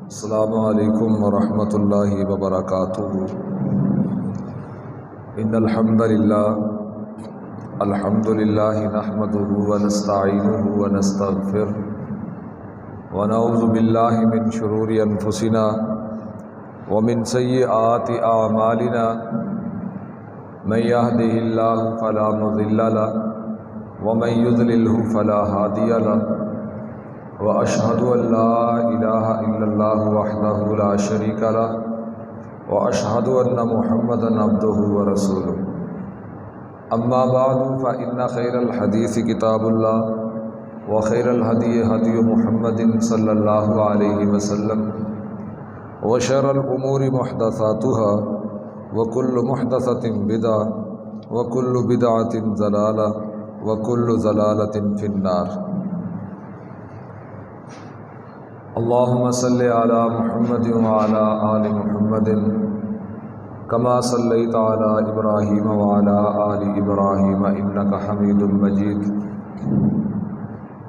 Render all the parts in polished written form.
السلام علیکم ورحمۃ اللہ وبرکاتہ۔ ان الحمد للہ نحمده ونستعینه ونستغفره ونعوذ باللہ من شرور انفسنا ومن سیئات اعمالنا من يهده اللہ فلا مضل له ومن يضلله فلا هادی له وأشهد أن لا إله إلا الله وحده لا شريك له وأشهد أن محمدًا عبده ورسوله أما بعد فإن خير الحديث كتاب الله وخير الهدي هدي محمد صلى الله عليه وسلم وشر الأمور محدثاتها وكل محدثة بدعة وكل بدعة ضلالة وكل ضلالة في النار۔ اللهم صل على محمد وعلى آل محمد كما صليت على إبراهيم وعلى آل إبراهيم إنك حميد مجيد۔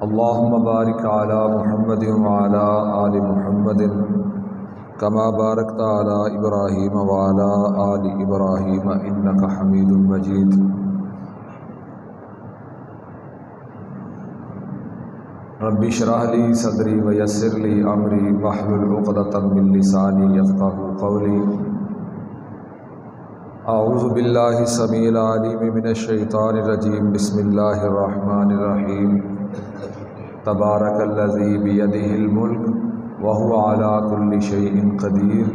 اللهم بارك على محمد وعلى آل محمد كما باركت على إبراهيم وعلى آل إبراهيم إنك حميد مجيد۔ رب اشرح لي صدري ويسر لي امري واحلل عقدة من لساني يفقهوا قولي۔ اعوذ باللہ السمیع العلیم من الشیطان الرجیم، بسم اللہ الرحمن الرحیم۔ تبارک الذی بیدہ الملک وهو على كل شیء قدیر،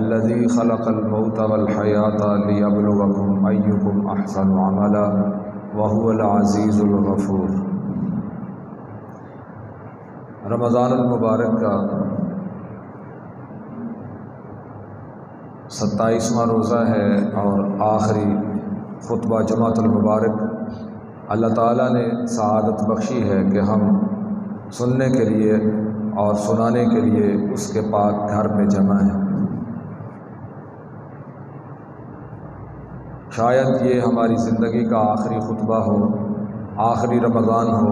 الذی خلق الموت والحیاة لیبلوکم ایکم احسن عملا وهو العزیز الغفور۔ رمضان المبارک کا 27واں روزہ ہے اور آخری خطبہ جمعۃ المبارک اللہ تعالیٰ نے سعادت بخشی ہے کہ ہم سننے کے لیے اور سنانے کے لیے اس کے پاک گھر میں جمع ہیں۔ شاید یہ ہماری زندگی کا آخری خطبہ ہو، آخری رمضان ہو،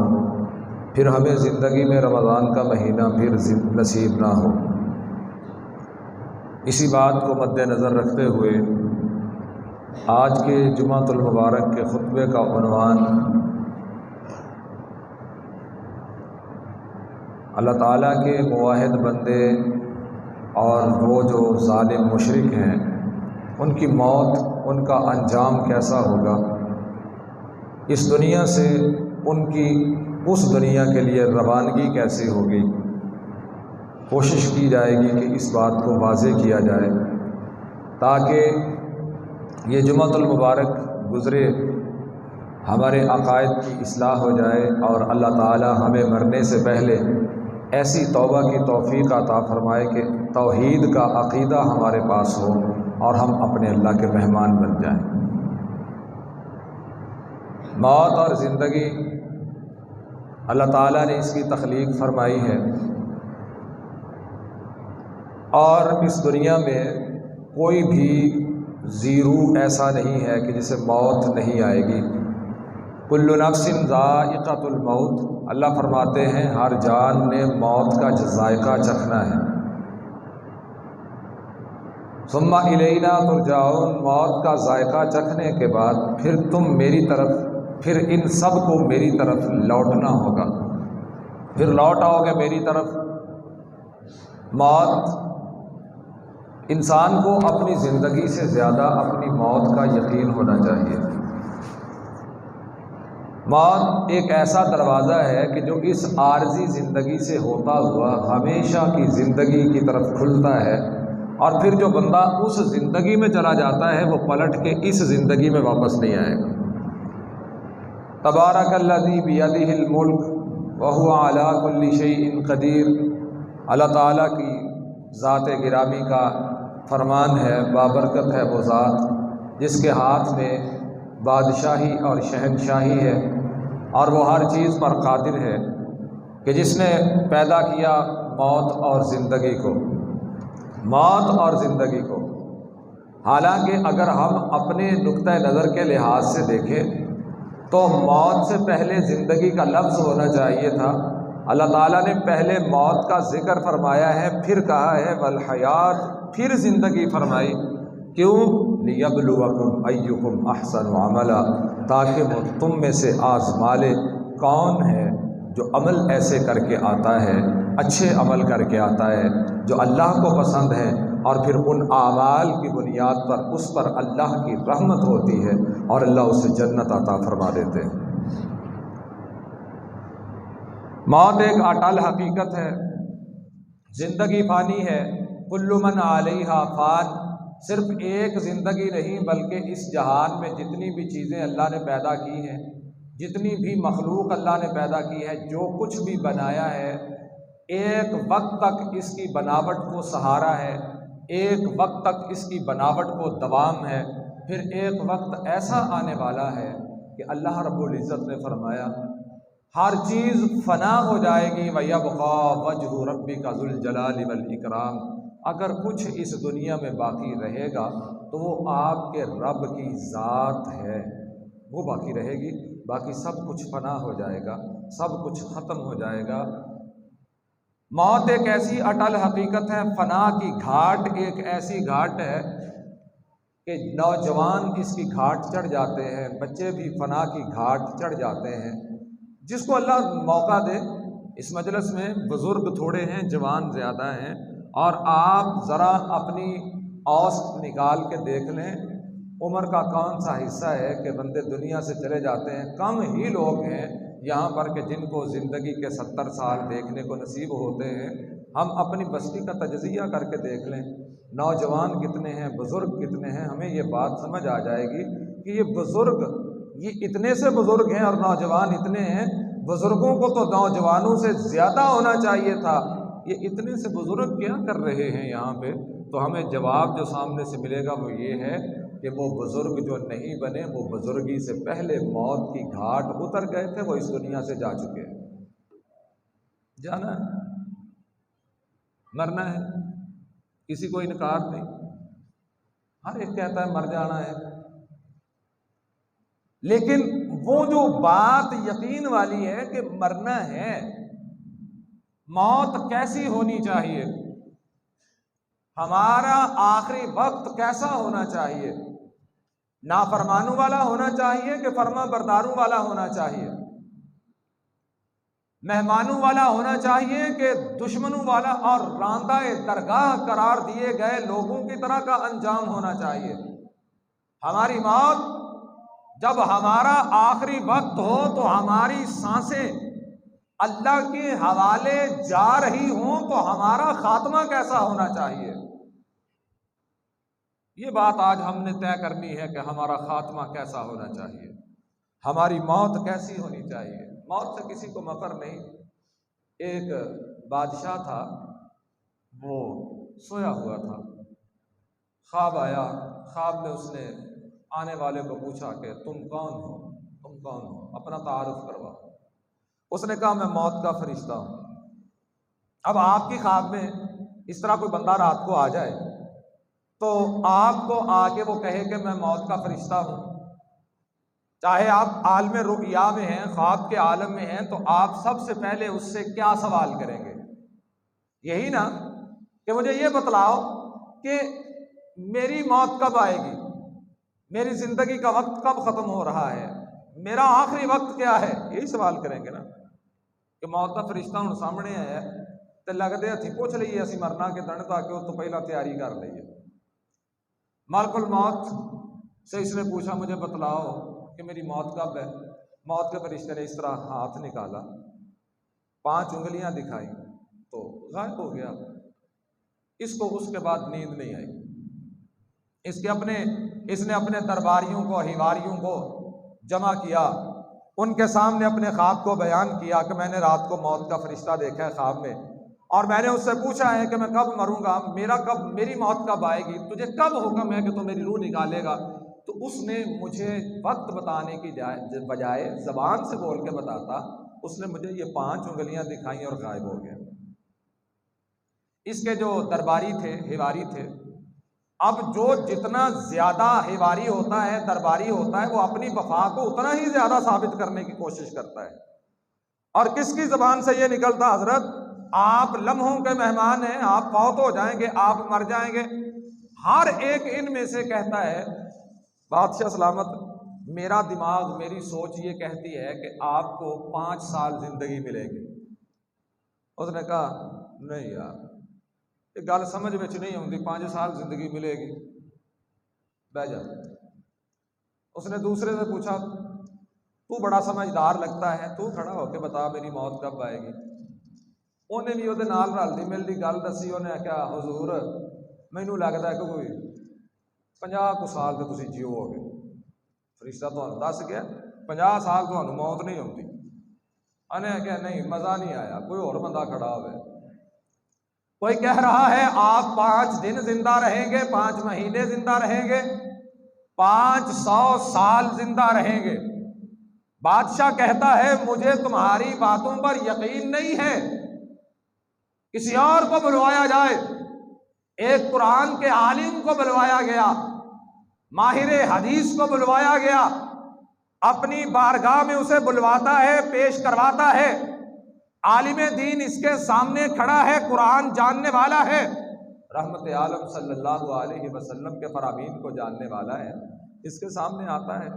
پھر ہمیں زندگی میں رمضان کا مہینہ پھر نصیب نہ ہو۔ اسی بات کو مد نظر رکھتے ہوئے آج کے جمعۃ المبارک کے خطبے کا عنوان اللہ تعالیٰ کے موحد بندے اور وہ جو ظالم مشرک ہیں ان کی موت، ان کا انجام کیسا ہوگا، اس دنیا سے ان کی اس دنیا کے لیے روانگی کیسی ہوگی، کوشش کی جائے گی کہ اس بات کو واضح کیا جائے تاکہ یہ جمعۃ المبارک گزرے، ہمارے عقائد کی اصلاح ہو جائے اور اللہ تعالی ہمیں مرنے سے پہلے ایسی توبہ کی توفیق عطا فرمائے کہ توحید کا عقیدہ ہمارے پاس ہو اور ہم اپنے اللہ کے مہمان بن جائیں۔ موت اور زندگی اللہ تعالیٰ نے اس کی تخلیق فرمائی ہے، اور اس دنیا میں کوئی بھی زیرو ایسا نہیں ہے کہ جسے موت نہیں آئے گی۔ کل نفس ذائقۃ الموت، اللہ فرماتے ہیں ہر جان نے موت کا ذائقہ چکھنا ہے۔ ثم الینا ترجعون، موت کا ذائقہ چکھنے کے بعد پھر تم میری طرف، پھر ان سب کو میری طرف لوٹنا ہوگا، پھر لوٹ آؤ گے میری طرف۔ موت، انسان کو اپنی زندگی سے زیادہ اپنی موت کا یقین ہونا چاہیے۔ موت ایک ایسا دروازہ ہے کہ جو اس عارضی زندگی سے ہوتا ہوا ہمیشہ کی زندگی کی طرف کھلتا ہے، اور پھر جو بندہ اس زندگی میں چلا جاتا ہے وہ پلٹ کے اس زندگی میں واپس نہیں آئے گا۔ تبارک الذی بیدہ الملک وہو علی کل شیء قدیر، اللہ تعالیٰ کی ذات گرامی کا فرمان ہے، بابرکت ہے وہ ذات جس کے ہاتھ میں بادشاہی اور شہنشاہی ہے، اور وہ ہر چیز پر قادر ہے، کہ جس نے پیدا کیا موت اور زندگی کو، موت اور زندگی کو۔ حالانکہ اگر ہم اپنے نقطہ نظر کے لحاظ سے دیکھیں تو موت سے پہلے زندگی کا لفظ ہونا چاہیے تھا، اللہ تعالیٰ نے پہلے موت کا ذکر فرمایا ہے، پھر کہا ہے والحیات، پھر زندگی فرمائی۔ کیوں؟ لیبلوکم ایکم احسن عملا، تاکہ وہ تم میں سے آزما لے کون ہے جو عمل ایسے کر کے آتا ہے، اچھے عمل کر کے آتا ہے جو اللہ کو پسند ہے، اور پھر ان اعمال کی بنیاد پر اس پر اللہ کی رحمت ہوتی ہے اور اللہ اسے جنت عطا فرما دیتے ہیں۔ موت ایک اٹل حقیقت ہے، زندگی فانی ہے، کل من علیہا فان، صرف ایک زندگی نہیں بلکہ اس جہان میں جتنی بھی چیزیں اللہ نے پیدا کی ہیں، جتنی بھی مخلوق اللہ نے پیدا کی ہے، جو کچھ بھی بنایا ہے، ایک وقت تک اس کی بناوٹ کو سہارا ہے، ایک وقت تک اس کی بناوٹ کو دوام ہے، پھر ایک وقت ایسا آنے والا ہے کہ اللہ رب العزت نے فرمایا ہر چیز فنا ہو جائے گی، وَيَبْقَى وَجْهُ رَبِّكَ ذُو الْجَلَالِ وَالْإِكْرَامِ، اگر کچھ اس دنیا میں باقی رہے گا تو وہ آپ کے رب کی ذات ہے، وہ باقی رہے گی، باقی سب کچھ فنا ہو جائے گا، سب کچھ ختم ہو جائے گا۔ موت ایک ایسی اٹل حقیقت ہے، فنا کی گھاٹ ایک ایسی گھاٹ ہے کہ نوجوان اس کی گھاٹ چڑھ جاتے ہیں، بچے بھی فنا کی گھاٹ چڑھ جاتے ہیں۔ جس کو اللہ موقع دے، اس مجلس میں بزرگ تھوڑے ہیں، جوان زیادہ ہیں، اور آپ ذرا اپنی اوسط نکال کے دیکھ لیں، عمر کا کون سا حصہ ہے کہ بندے دنیا سے چلے جاتے ہیں؟ کم ہی لوگ ہیں یہاں پر کہ جن کو زندگی کے 70 سال دیکھنے کو نصیب ہوتے ہیں۔ ہم اپنی بستی کا تجزیہ کر کے دیکھ لیں، نوجوان کتنے ہیں، بزرگ کتنے ہیں، ہمیں یہ بات سمجھ آ جائے گی کہ یہ بزرگ، یہ اتنے سے بزرگ ہیں اور نوجوان اتنے ہیں۔ بزرگوں کو تو نوجوانوں سے زیادہ ہونا چاہیے تھا، یہ اتنے سے بزرگ کیا کر رہے ہیں یہاں پہ؟ تو ہمیں جواب جو سامنے سے ملے گا وہ یہ ہے کہ وہ بزرگ جو نہیں بنے، وہ بزرگی سے پہلے موت کی گھاٹ اتر گئے تھے، وہ اس دنیا سے جا چکے ہیں۔ جانا ہے، مرنا ہے، کسی کو انکار نہیں، ہر ایک کہتا ہے مر جانا ہے، لیکن وہ جو بات یقین والی ہے کہ مرنا ہے، موت کیسی ہونی چاہیے، ہمارا آخری وقت کیسا ہونا چاہیے، نافرمانوں والا ہونا چاہیے کہ فرما برداروں والا ہونا چاہیے، مہمانوں والا ہونا چاہیے کہ دشمنوں والا اور راندہ درگاہ قرار دیے گئے لوگوں کی طرح کا انجام ہونا چاہیے۔ ہماری موت جب ہمارا آخری وقت ہو تو ہماری سانسیں اللہ کے حوالے جا رہی ہوں تو ہمارا خاتمہ کیسا ہونا چاہیے، یہ بات آج ہم نے طے کرنی ہے کہ ہمارا خاتمہ کیسا ہونا چاہیے، ہماری موت کیسی ہونی چاہیے۔ موت سے کسی کو مفر نہیں۔ ایک بادشاہ تھا، وہ سویا ہوا تھا، خواب آیا، خواب میں اس نے آنے والے کو پوچھا کہ تم کون ہو، تم کون ہو، اپنا تعارف کروا۔ اس نے کہا میں موت کا فرشتہ ہوں۔ اب آپ کی خواب میں اس طرح کوئی بندہ رات کو آ جائے تو آپ کو آ کے وہ کہے کہ میں موت کا فرشتہ ہوں، چاہے آپ عالم رؤیا میں ہیں، خواب کے عالم میں ہیں، تو آپ سب سے پہلے اس سے کیا سوال کریں گے؟ یہی نا کہ مجھے یہ بتلاؤ کہ میری موت کب آئے گی، میری زندگی کا وقت کب ختم ہو رہا ہے، میرا آخری وقت کیا ہے، یہی سوال کریں گے نا۔ کہ موت کا فرشتہ ہوں سامنے آیا تو لگتے ہتھی پوچھ لیے اسی مرنا کے دن تاکہ وہ تو پہلا تیاری کر لئیے۔ ملک الموت سے اس نے پوچھا مجھے بتلاؤ کہ میری موت کب ہے۔ موت کے فرشتے نے اس طرح ہاتھ نکالا، 5 انگلیاں دکھائی تو غائب ہو گیا۔ اس کو اس کے بعد نیند نہیں آئی۔ اس نے اپنے درباریوں کو، ہیواریوں کو جمع کیا، ان کے سامنے اپنے خواب کو بیان کیا کہ میں نے رات کو موت کا فرشتہ دیکھا ہے خواب میں، اور میں نے اس سے پوچھا ہے کہ میں کب مروں گا، میری موت کب آئے گی، تجھے کب حکم ہے کہ تو میری روح نکالے گا۔ تو اس نے مجھے وقت بتانے کی بجائے زبان سے بول کے بتاتا، اس نے مجھے یہ 5 انگلیاں دکھائیں اور غائب ہو گیا۔ اس کے جو درباری تھے، ہیواری تھے، اب جو جتنا زیادہ ہیواری ہوتا ہے، درباری ہوتا ہے، وہ اپنی وفا کو اتنا ہی زیادہ ثابت کرنے کی کوشش کرتا ہے، اور کس کی زبان سے یہ نکلتا حضرت آپ لمحوں کے مہمان ہیں، آپ فوت ہو جائیں گے، آپ مر جائیں گے۔ ہر ایک ان میں سے کہتا ہے بادشاہ سلامت میرا دماغ میری سوچ یہ کہتی ہے کہ آپ کو 5 سال زندگی ملے گی۔ اس نے کہا نہیں یار یہ گل سمجھ میں نہیں آتی، 5 سال زندگی ملے گی، بہ جا۔ اس نے دوسرے سے پوچھا تو بڑا سمجھدار لگتا ہے، تو کھڑا ہو کے بتا میری موت کب آئے گی۔ انہیں بھی وہ نال رلتی ملتی گل دسی، انہیں کہا حضور مینوں لگتا ہے کہ کوئی 50 سال تو تسی جیو گے۔ فرشتہ تمہیں دس گیا 50 سال تمہیں موت نہیں آتی۔ انہیں کہا نہیں مزہ نہیں آیا، کوئی اور بندہ کھڑا ہوئے۔ کوئی کہہ رہا ہے آپ 5 دن زندہ رہیں گے، 5 مہینے زندہ رہیں گے، 500 سال زندہ رہیں گے۔ بادشاہ کہتا ہے مجھے تمہاری باتوں پر یقین نہیں ہے، کسی اور کو بلوایا جائے۔ ایک قرآن کے عالم کو بلوایا گیا، ماہر حدیث کو بلوایا گیا، اپنی بارگاہ میں اسے بلواتا ہے، پیش کرواتا ہے۔ عالم دین اس کے سامنے کھڑا ہے، قرآن جاننے والا ہے، رحمت عالم صلی اللہ علیہ وسلم کے فرامین کو جاننے والا ہے۔ اس کے سامنے آتا ہے،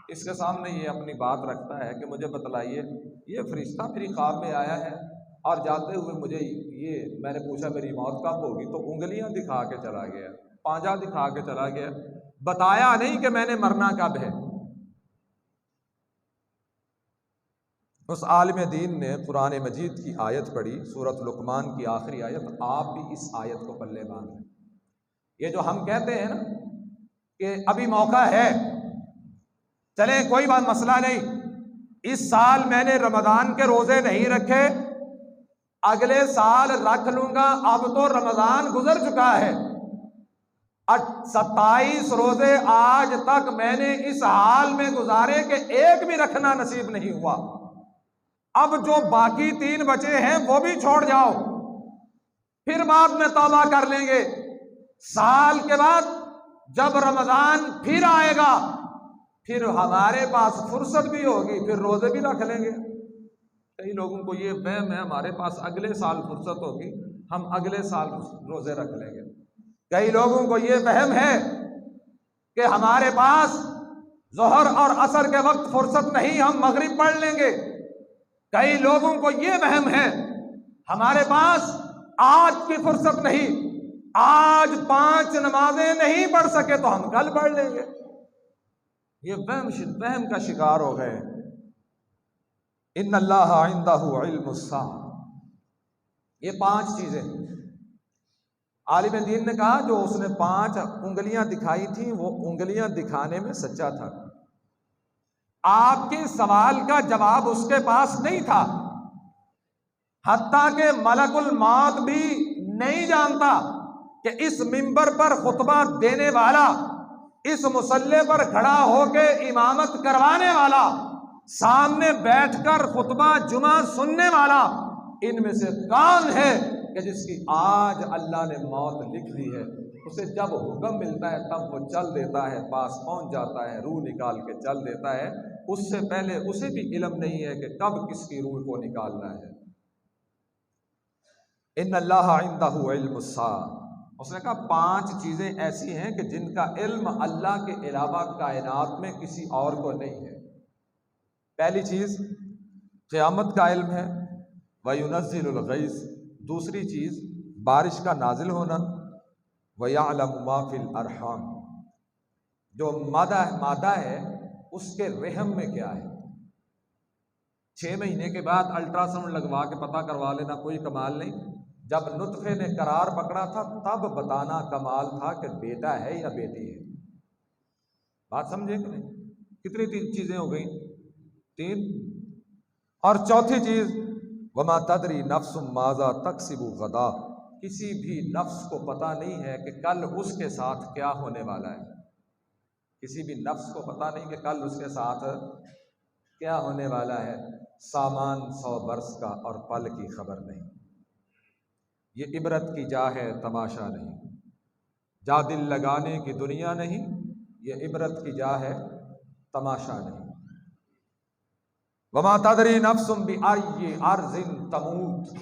اس کے سامنے یہ اپنی بات رکھتا ہے کہ مجھے بتلائیے یہ فرشتہ میری خواب میں آیا ہے اور جاتے ہوئے مجھے یہ میں نے پوچھا میری موت کب ہوگی، تو انگلیاں دکھا کے چلا گیا، پانجا دکھا کے چلا گیا، بتایا نہیں کہ میں نے مرنا کب ہے۔ اس عالم دین نے قرآن مجید کی آیت پڑھی، سورۃ لقمان کی آخری آیت، آپ بھی اس آیت کو پلے باندھ لیں۔ یہ جو ہم کہتے ہیں نا کہ ابھی موقع ہے، چلیں کوئی بات مسئلہ نہیں، اس سال میں نے رمضان کے روزے نہیں رکھے، اگلے سال رکھ لوں گا، اب تو رمضان گزر چکا ہے، 27 روزے آج تک میں نے اس حال میں گزارے کہ ایک بھی رکھنا نصیب نہیں ہوا، اب جو باقی 3 بچے ہیں وہ بھی چھوڑ جاؤ، پھر بعد میں توبہ کر لیں گے۔ سال کے بعد جب رمضان پھر آئے گا پھر ہمارے پاس فرصت بھی ہوگی، پھر روزے بھی رکھ لیں گے۔ کئی لوگوں کو یہ وہم ہے ہمارے پاس اگلے سال فرصت ہوگی، ہم اگلے سال روزے رکھ لیں گے۔ کئی لوگوں کو یہ وہم ہے کہ ہمارے پاس ظہر اور عصر کے وقت فرصت نہیں، ہم مغرب پڑھ لیں گے۔ کئی لوگوں کو یہ وہم ہے ہمارے پاس آج کی فرصت نہیں، آج 5 نمازیں نہیں پڑھ سکے تو ہم کل پڑھ لیں گے۔ یہ وہم کا شکار ہو گئے۔ ان اللہ عندہ علم الساعہ، یہ 5 چیزیں عالم دین نے کہا جو اس نے 5 انگلیاں دکھائی تھیں وہ انگلیاں دکھانے میں سچا تھا۔ آپ کے سوال کا جواب اس کے پاس نہیں تھا، حتیٰ کہ ملک الموت بھی نہیں جانتا کہ اس منبر پر خطبہ دینے والا، اس مصلی پر کھڑا ہو کے امامت کروانے والا، سامنے بیٹھ کر خطبہ جمعہ سننے والا، ان میں سے کون ہے کہ جس کی آج اللہ نے موت لکھ دی ہے، اسے جب حکم ملتا ہے تب وہ چل دیتا ہے، پاس پہنچ جاتا ہے، روح نکال کے چل دیتا ہے، اس سے پہلے اسے بھی علم نہیں ہے کہ کب کس کی روح کو نکالنا ہے۔ ان اللہ عندہ علم الساعہ، اس نے کہا 5 چیزیں ایسی ہیں کہ جن کا علم اللہ کے علاوہ کائنات میں کسی اور کو نہیں ہے۔ پہلی چیز قیامت کا علم ہے، وَيُنَزِّلُ الْغَيْثَ، دوسری چیز بارش کا نازل ہونا، وَيَعْلَمُ مَا فِي الْأَرْحَامِ، جو مادہ ہے اس کے رحم میں کیا ہے۔ 6 مہینے کے بعد الٹرا ساؤنڈ لگوا کے پتہ کروا لینا کوئی کمال نہیں، جب نطفے نے قرار پکڑا تھا تب بتانا کمال تھا کہ بیٹا ہے یا بیٹی ہے۔ بات سمجھے کہ نہیں؟ کتنی 3 چیزیں ہو گئیں؟ 3۔ اور چوتھی چیز وما تدری نفس ماذا تکسب غدا، کسی بھی نفس کو پتہ نہیں ہے کہ کل اس کے ساتھ کیا ہونے والا ہے۔ کسی بھی نفس کو پتہ نہیں کہ کل اس کے ساتھ کیا ہونے والا ہے۔ سامان 100 برس کا اور پل کی خبر نہیں۔ یہ عبرت کی جا ہے تماشا نہیں، جا دل لگانے کی دنیا نہیں، یہ عبرت کی جا ہے تماشا نہیں۔ وما تدری نفس بأی ارض تموت،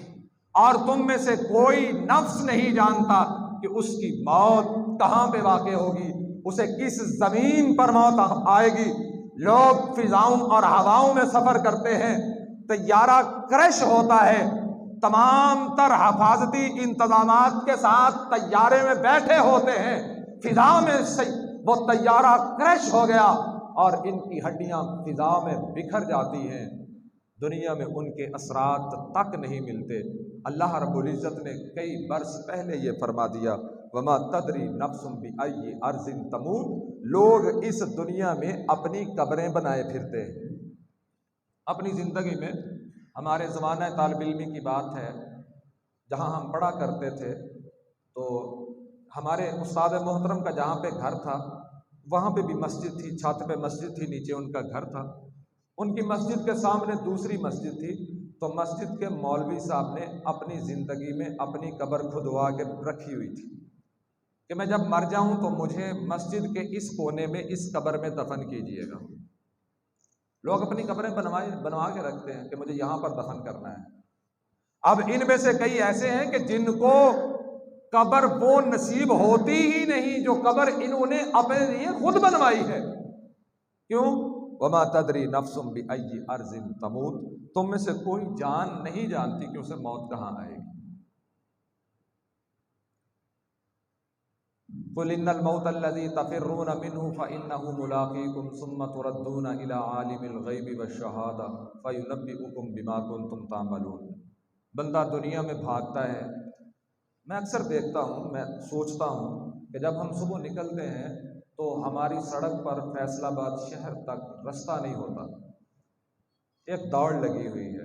اور تم میں سے کوئی نفس نہیں جانتا کہ اس کی موت کہاں پہ واقع ہوگی، اسے کس زمین پر موت آئے گی۔ لوگ فضاؤں اور ہواؤں میں سفر کرتے ہیں، طیارہ کرش ہوتا ہے، تمام تر حفاظتی انتظامات کے ساتھ طیارے میں بیٹھے ہوتے ہیں، فضا میں وہ طیارہ کرش ہو گیا اور ان کی ہڈیاں فضا میں بکھر جاتی ہیں، دنیا میں ان کے اثرات تک نہیں ملتے۔ اللہ رب العزت نے کئی برس پہلے یہ فرما دیا، وما تدری نفس بأی ارض تموت۔ لوگ اس دنیا میں اپنی قبریں بنائے پھرتے ہیں۔ اپنی زندگی میں ہمارے زمانہ طالب علمی کی بات ہے، جہاں ہم پڑھا کرتے تھے تو ہمارے استاد محترم کا جہاں پہ گھر تھا وہاں پہ بھی مسجد تھی، چھت پہ مسجد تھی، نیچے ان کا گھر تھا۔ ان کی مسجد کے سامنے دوسری مسجد تھی، تو مسجد کے مولوی صاحب نے اپنی زندگی میں اپنی قبر کھدوا کے رکھی ہوئی تھی کہ میں جب مر جاؤں تو مجھے مسجد کے اس کونے میں اس قبر میں دفن کیجیے گا۔ لوگ اپنی قبریں بنوا کے رکھتے ہیں کہ مجھے یہاں پر دفن کرنا ہے۔ اب ان میں سے کئی ایسے ہیں کہ جن کو قبر وہ نصیب ہوتی ہی نہیں جو قبر انہوں نے اپنے لیے خود بنوائی ہے۔ کیوں؟ وما تدری نفس بأی ارض تموت، تم میں سے کوئی جان نہیں جانتی کہ اسے موت کہاں آئے گی۔ قل ان الموت الذی تفرون منہ فإنہ ملاقیکم ثم تردون الی عالم الغیب والشہادہ فینبئکم بما کنتم تعملون۔ بندہ دنیا میں بھاگتا ہے، میں اکثر دیکھتا ہوں، میں سوچتا ہوں کہ جب ہم صبح نکلتے ہیں تو ہماری سڑک پر فیصل آباد شہر تک رستہ نہیں ہوتا، ایک دوڑ لگی ہوئی ہے۔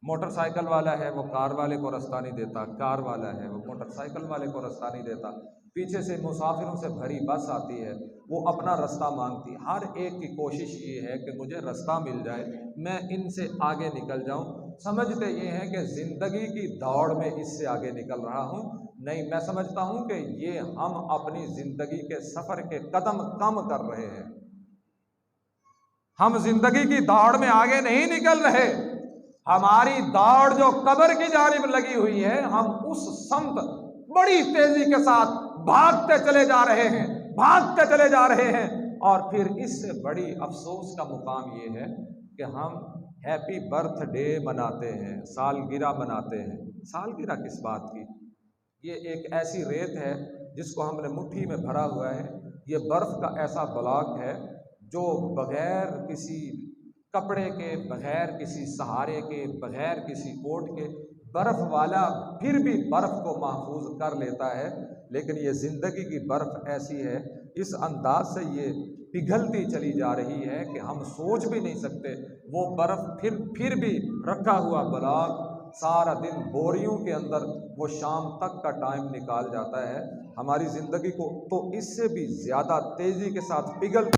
موٹر سائیکل والا ہے وہ کار والے کو رستہ نہیں دیتا، کار والا ہے وہ موٹر سائیکل والے کو رستہ نہیں دیتا، پیچھے سے مسافروں سے بھری بس آتی ہے وہ اپنا رستہ مانگتی، ہر ایک کی کوشش یہ ہے کہ مجھے رستہ مل جائے، میں ان سے آگے نکل جاؤں۔ سمجھتے یہ ہیں کہ زندگی کی دوڑ میں اس سے آگے نکل رہا ہوں، نہیں، میں سمجھتا ہوں کہ یہ ہم اپنی زندگی کے سفر کے قدم کم کر رہے ہیں۔ ہم زندگی کی دوڑ میں آگے نہیں نکل رہے، ہماری دوڑ جو قبر کی جانب لگی ہوئی ہے، ہم اس سمت بڑی تیزی کے ساتھ بھاگتے چلے جا رہے ہیں، بھاگتے چلے جا رہے ہیں، اور پھر اس سے بڑی افسوس کا مقام یہ ہے کہ ہم ہیپی برتھ ڈے مناتے ہیں، سالگرہ مناتے ہیں۔ سالگرہ کس بات کی؟ یہ ایک ایسی ریت ہے جس کو ہم نے مٹھی میں بھرا ہوا ہے، یہ برف کا ایسا بلاک ہے جو بغیر کسی کپڑے کے، بغیر کسی سہارے کے، بغیر کسی کوٹ کے، برف والا پھر بھی برف کو محفوظ کر لیتا ہے، لیکن یہ زندگی کی برف ایسی ہے، اس انداز سے یہ پگھلتی چلی جا رہی ہے کہ ہم سوچ بھی نہیں سکتے۔ وہ برف پھر بھی رکھا ہوا بلاک سارا دن بوریوں کے اندر وہ شام تک کا ٹائم نکال جاتا ہے، ہماری زندگی کو تو اس سے بھی زیادہ تیزی کے ساتھ پگھل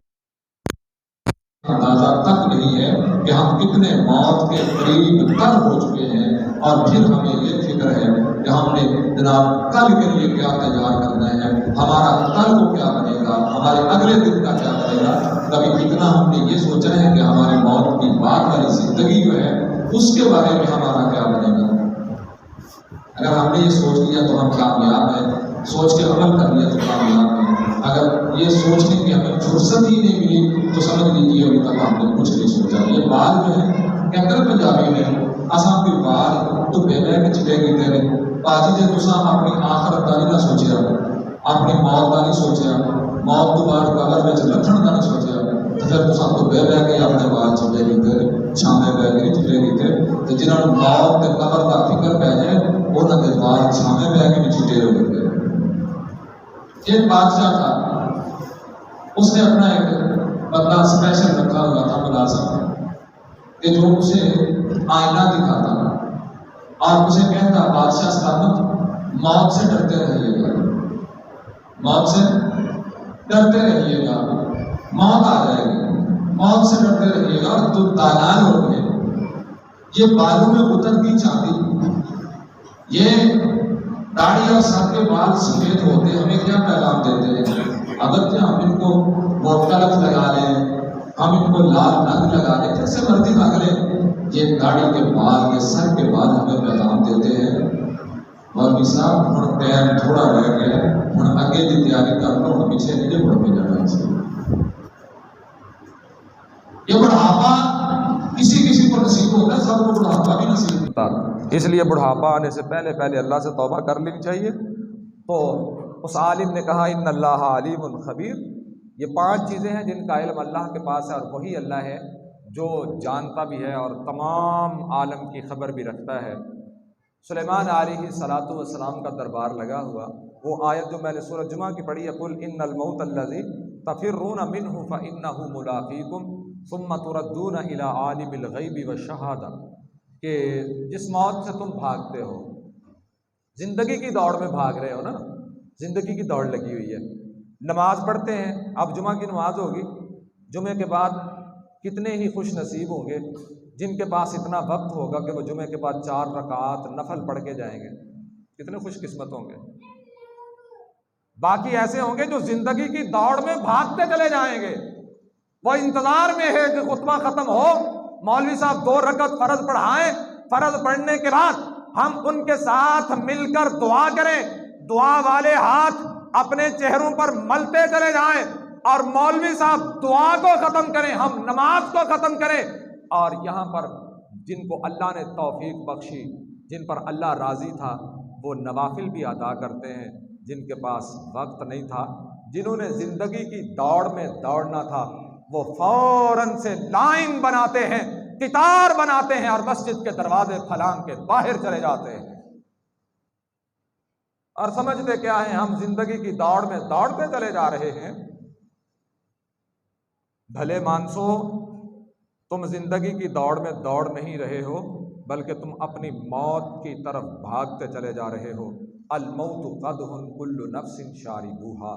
اندازہ تک نہیں ہے کہ ہم کتنے موت کے قریب تر ہو چکے ہیں، اور پھر ہمیں یہ فکر ہے کہ ہم نے جناب کل کے لیے کیا تیار کرنا ہے، ہمارا کل کو کیا بنے گا، ہمارے اگلے دن کا کیا بنے گا۔ کبھی اتنا ہم نے یہ سوچا ہے کہ ہماری موت کی بعد والی زندگی جو ہے اس کے بارے میں ہمارا کیا بنے گا؟ اگر ہم نے یہ سوچ لیا تو ہم کامیاب ہیں، سوچ کے عمل کر لیا تو کامیاب ہیں۔ اگر یہ سوچنے کی ہمیں فرصت ہی نہیں ملی تو سمجھ لیجیے ابھی تک ہم نے کچھ نہیں سوچا۔ یہ بات جو ہے کہتے ہیں پنجابی میں، اساں کوئی بات تو بے بہ کے چلے گی تیرے باجی جے تساں اپنی آخرت کا نہیں سوچیا، اپنی موت کا نہیں سوچیا، موت تو بعد قبر میں رکھن کا نہیں سوچیا، تو پھر تساں تو بے بہ کے اپنے بات چلے گی تیرے چھامے بہ کے نہیں چلے گی تیرے، تو جنہوں نے موت کے قبر کا فکر پہ جائے انہوں نے بات چھامے بہ کے بھی چھٹے ہو گئے۔ ایک بادشاہ تھا، اس نے اپنا ایک بندہ اسپیشل رکھا ہوا تھا ملازم، کہ جو اسے آئینہ دکھاتا اور اسے کہتا بادشاہ سلامت موت سے ڈرتے رہیے گا، موت سے ڈرتے رہیے گا، موت آ جائے گی، موت سے ڈرتے رہیے گا، اور تم دانا لوگ ہیں، یہ بالوں میں اترتی چاندی، یہ داڑھی اور سر کے بال سفید ہوتے ہمیں کیا پیغام دیتے ہیں؟ اگر ہم ان کو ووڈکا لگا لیں، ہم ان کو لال رنگ لگا دیں، جیسے مرضی رنگ لیں، یہ داڑھی کے بعد، یہ سر کے بعد ہمیں پیغام دیتے ہیں مولوی صاحب ہوں ٹائم تھوڑا رہ گیا، ہوں اگے کی تیاری کر لو، ہوں پیچھے نہیں مڑ کے جانا اس لیے۔ یہ بڑھاپا کسی کو نصیب ہوتا ہے، سب کو بڑھاپا بھی نصیب ہوتا ہے، اس لیے بڑھاپا آنے سے پہلے اللہ سے توبہ کر لینی چاہیے۔ تو اس عالم نے کہا ان اللہ علیم خبیر، یہ 5 چیزیں ہیں جن کا علم اللہ کے پاس ہے، اور وہی اللہ ہے جو جانتا بھی ہے اور تمام عالم کی خبر بھی رکھتا ہے۔ سلیمان علیہ السلام کا دربار لگا ہوا، وہ آیت جو میں نے سورۃ جمعہ کی پڑھی ہے، قل ان الموت الذی تفرون منہ فانہ ملاقیکم ثم تردون الی عالم الغیب والشہادہ، کہ جس موت سے تم بھاگتے ہو، زندگی کی دوڑ میں بھاگ رہے ہو نا، زندگی کی دوڑ لگی ہوئی ہے، نماز پڑھتے ہیں، اب جمعہ کی نماز ہوگی، جمعے کے بعد کتنے ہی خوش نصیب ہوں گے جن کے پاس اتنا وقت ہوگا کہ وہ جمعے کے بعد 4 رکعات نفل پڑھ کے جائیں گے، کتنے خوش قسمت ہوں گے۔ باقی ایسے ہوں گے جو زندگی کی دوڑ میں بھاگتے چلے جائیں گے، وہ انتظار میں ہے کہ خطبہ ختم ہو، مولوی صاحب 2 رکعت فرض پڑھائیں، فرض پڑھنے کے بعد ہم ان کے ساتھ مل کر دعا کریں، دعا والے ہاتھ اپنے چہروں پر ملتے چلے جائیں، اور مولوی صاحب دعا کو ختم کریں، ہم نماز کو ختم کریں، اور یہاں پر جن کو اللہ نے توفیق بخشی، جن پر اللہ راضی تھا، وہ نوافل بھی ادا کرتے ہیں، جن کے پاس وقت نہیں تھا، جنہوں نے زندگی کی دوڑ میں دوڑنا تھا، وہ فوراً سے لائن بناتے ہیں، قطار بناتے ہیں، اور مسجد کے دروازے پھلانگ کے باہر چلے جاتے ہیں، اور سمجھتے کیا ہیں، ہم زندگی کی دوڑ میں دوڑتے چلے جا رہے ہیں۔ بھلے مانسو تم زندگی کی دوڑ میں دوڑ نہیں رہے ہو، بلکہ تم اپنی موت کی طرف بھاگتے چلے جا رہے ہو۔ الموت قدح کل نفس شاربوہا،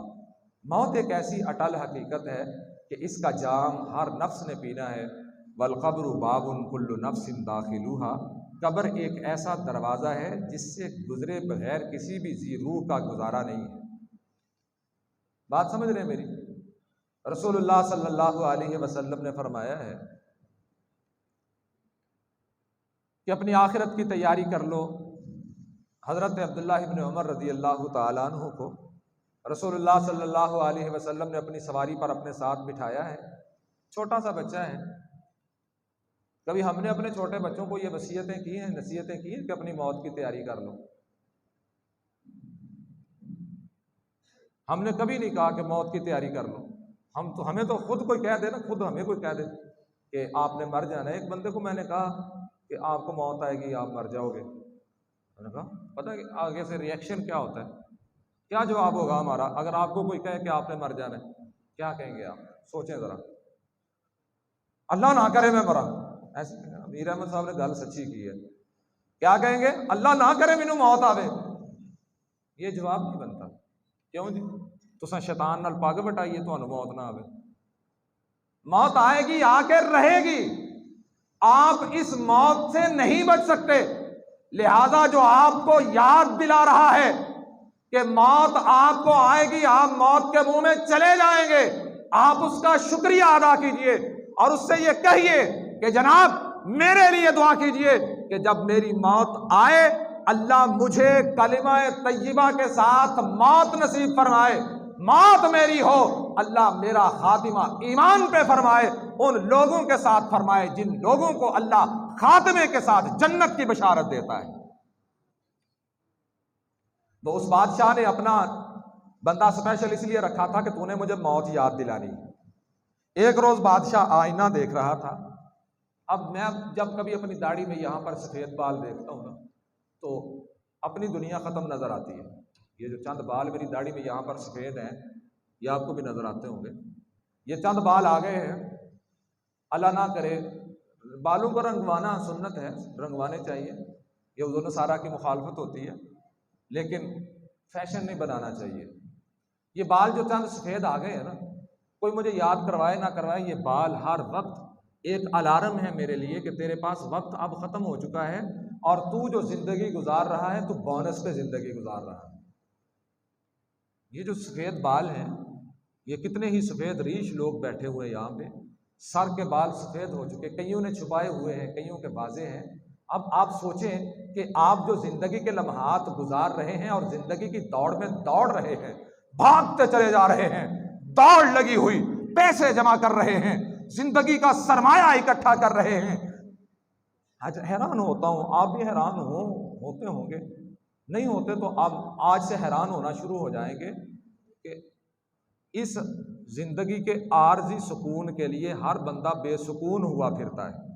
موت ایک ایسی اٹل حقیقت ہے کہ اس کا جام ہر نفس نے پینا ہے۔ والقبر باب کل نفس داخلوہا، قبر ایک ایسا دروازہ ہے جس سے گزرے بغیر کسی بھی ذی روح کا گزارا نہیں ہے۔ بات سمجھ رہے ہیں میری؟ رسول اللہ صلی اللہ علیہ وسلم نے فرمایا ہے کہ اپنی آخرت کی تیاری کر لو۔ حضرت عبداللہ ابن عمر رضی اللہ تعالیٰ عنہ کو رسول اللہ صلی اللہ علیہ وسلم نے اپنی سواری پر اپنے ساتھ بٹھایا ہے، چھوٹا سا بچہ ہے۔ کبھی ہم نے اپنے چھوٹے بچوں کو یہ نصیحتیں کی ہیں کہ اپنی موت کی تیاری کر لو؟ ہم نے کبھی نہیں کہا کہ موت کی تیاری کر لو۔ ہمیں تو خود کوئی کہہ دے نا، خود ہمیں کوئی کہہ دے کہ آپ نے مر جانا ہے۔ ایک بندے کو میں نے کہا کہ آپ کو موت آئے گی، آپ مر جاؤ گے، میں نے کہا پتہ ہے کہ آگے سے ریئیکشن کیا ہوتا ہے، کیا جواب ہوگا ہمارا اگر آپ کو کوئی کہے کہ آپ نے مر جانا ہے؟ کیا کہیں گے آپ؟ سوچیں ذرا، اللہ نہ کرے میں مرا، ایسے امیر احمد صاحب نے گل سچی کی ہے، کیا کہیں گے؟ اللہ نہ کرے مینوں موت آوے۔ یہ جواب نہیں بنتا، کیوں جی؟ تساں شیطان نال پگ وٹائیے تانوں موت نہ آوے؟ موت آئے گی، آ کے رہے گی، آپ اس موت سے نہیں بچ سکتے۔ لہذا جو آپ کو یاد دلا رہا ہے کہ موت آپ کو آئے گی، آپ موت کے منہ میں چلے جائیں گے، آپ اس کا شکریہ ادا کیجئے، اور اس سے یہ کہیے کہ جناب میرے لیے دعا کیجئے کہ جب میری موت آئے اللہ مجھے کلمہ طیبہ کے ساتھ موت نصیب فرمائے، موت میری ہو اللہ میرا خاتمہ ایمان پہ فرمائے، ان لوگوں کے ساتھ فرمائے جن لوگوں کو اللہ خاتمے کے ساتھ جنت کی بشارت دیتا ہے۔ تو اس بادشاہ نے اپنا بندہ اسپیشل اس لیے رکھا تھا کہ تو نے مجھے موت یاد دلانی۔ ایک روز بادشاہ آئینہ دیکھ رہا تھا۔ اب میں جب کبھی اپنی داڑھی میں یہاں پر سفید بال دیکھتا ہوں نا تو اپنی دنیا ختم نظر آتی ہے۔ یہ جو چند بال میری داڑھی میں یہاں پر سفید ہیں یہ آپ کو بھی نظر آتے ہوں گے، یہ چند بال آ گئے ہیں، اللہ نہ کرے بالوں کو رنگوانا سنت ہے، رنگوانے چاہیے، یہ حضور نصارہ کی مخالفت ہوتی ہے، لیکن فیشن نہیں بنانا چاہیے۔ یہ بال جو چند سفید آ گئے ہیں نا، کوئی مجھے یاد کروائے نہ کروائے، یہ بال ہر وقت ایک الارم ہے میرے لیے کہ تیرے پاس وقت اب ختم ہو چکا ہے، اور تو جو زندگی گزار رہا ہے تو بونس پہ زندگی گزار رہا ہے۔ یہ جو سفید بال ہیں، یہ کتنے ہی سفید ریش لوگ بیٹھے ہوئے یہاں پہ، سر کے بال سفید ہو چکے، کئیوں نے چھپائے ہوئے ہیں، کئیوں کے واضح ہیں۔ اب آپ سوچیں کہ آپ جو زندگی کے لمحات گزار رہے ہیں اور زندگی کی دوڑ میں دوڑ رہے ہیں، بھاگتے چلے جا رہے ہیں، دوڑ لگی ہوئی، پیسے جمع کر رہے ہیں، زندگی کا سرمایہ اکٹھا کر رہے ہیں۔ آج حیران ہوتا ہوں، آپ بھی حیران ہوتے ہوں گے، نہیں ہوتے تو آپ آج سے حیران ہونا شروع ہو جائیں گے کہ اس زندگی کے عارضی سکون کے لیے ہر بندہ بے سکون ہوا پھرتا ہے۔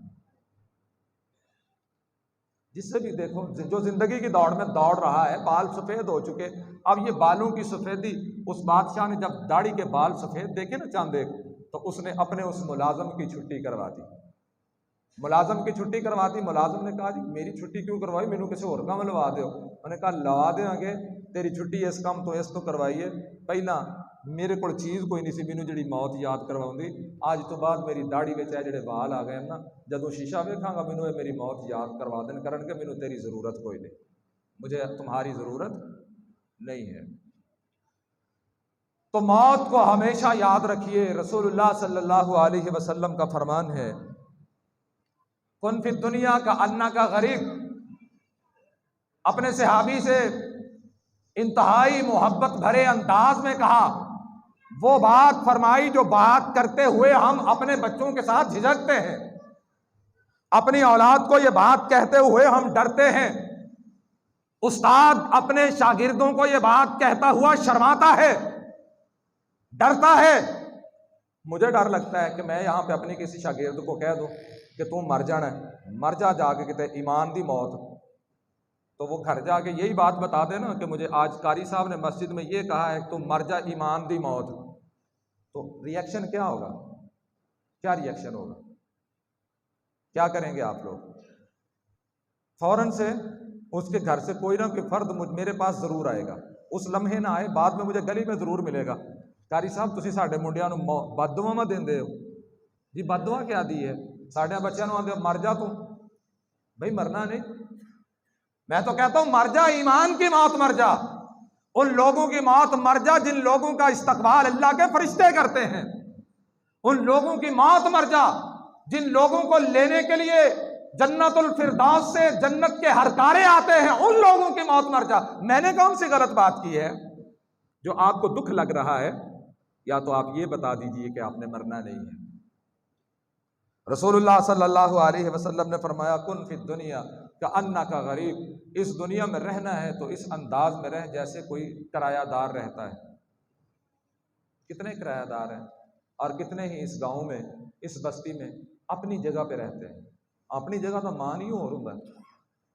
جس سے بھی دیکھو، جو زندگی کی دوڑ میں دوڑ رہا ہے، بال سفید ہو چکے۔ اب یہ بالوں کی سفیدی، اس بادشاہ نے جب داڑھی کے بال سفید دیکھے نا چاند ایک، تو اس نے اپنے اس ملازم کی چھٹی کروا دی۔ ملازم کی چھٹی کروا دی۔ ملازم نے کہا جی میری چھٹی کیوں کروائی، مینوں کسی اور کام لوا دیو۔ انہوں نے کہا لوا دیں گے، تیری چھٹی اس کام تو اس تو کروائیے، پہلا میرے کو چیز کوئی نہیں سی مینوں جڑی موت یاد کرواؤں دی، آج تو بعد میری داڑھی وچ اے جڑے وال آ گئے نا، جدوں شیشہ ویکھاں گا مینوں میری موت یاد کروا دین کرن گے، مینوں تیری ضرورت کوئی نہیں، مجھے تمہاری ضرورت نہیں ہے۔ تو موت کو ہمیشہ یاد رکھیے۔ رسول اللہ صلی اللہ علیہ وسلم کا فرمان ہے، کن فی الدنیا کا انا کا غریب۔ اپنے صحابی سے انتہائی محبت بھرے انداز میں کہا، وہ بات فرمائی جو بات کرتے ہوئے ہم اپنے بچوں کے ساتھ جھجکتے ہیں، اپنی اولاد کو یہ بات کہتے ہوئے ہم ڈرتے ہیں، استاد اپنے شاگردوں کو یہ بات کہتا ہوا شرماتا ہے، ڈرتا ہے۔ مجھے ڈر لگتا ہے کہ میں یہاں پہ اپنی کسی شاگرد کو کہہ دوں کہ تم مر جانا ہے، مر جا کے کہتے ایمان دی موت، تو وہ گھر جا کے یہی بات بتا دے نا کہ مجھے آج قاری صاحب نے مسجد میں یہ کہا ہے کہ تم مر جا ایمان دی موت، تو ریئیکشن کیا ہوگا؟ کیا ریئیکشن ہوگا؟ کیا کریں گے آپ لوگ؟ فوراً سے اس کے گھر سے کوئی نہ کوئی فرد میرے پاس ضرور آئے گا، اس لمحے نہ آئے، بعد میں مجھے گلی میں ضرور ملے گا، قاری صاحب تسی ساڈے منڈیاں نو بد دعا دیندے ہو جی۔ بد دعا کیا دی ہے؟ ساڈے بچیاں نو آندے مر جا تو، بھائی مرنا نہیں، میں تو کہتا ہوں مر جا، ایمان کی موت مر جا، ان لوگوں کی موت مر جا جن لوگوں کا استقبال اللہ کے فرشتے کرتے ہیں، ان لوگوں کی موت مر جا جن لوگوں کو لینے کے لیے جنت الفردوس سے جنت کے ہرکارے آتے ہیں، ان لوگوں کی موت مر جا۔ میں نے کون سی غلط بات کی ہے جو آپ کو دکھ لگ رہا ہے؟ یا تو آپ یہ بتا دیجئے کہ آپ نے مرنا نہیں ہے۔ رسول اللہ صلی اللہ علیہ وسلم نے فرمایا، کن فی الدنیا کأنک غریب، اس دنیا میں رہنا ہے تو اس انداز میں رہ جیسے کوئی کرایہ دار رہتا ہے۔ کتنے کرایہ دار ہیں اور کتنے ہی اس گاؤں میں، اس بستی میں اپنی جگہ پہ رہتے ہیں، اپنی جگہ تو مان ہی ہو رہا ہے۔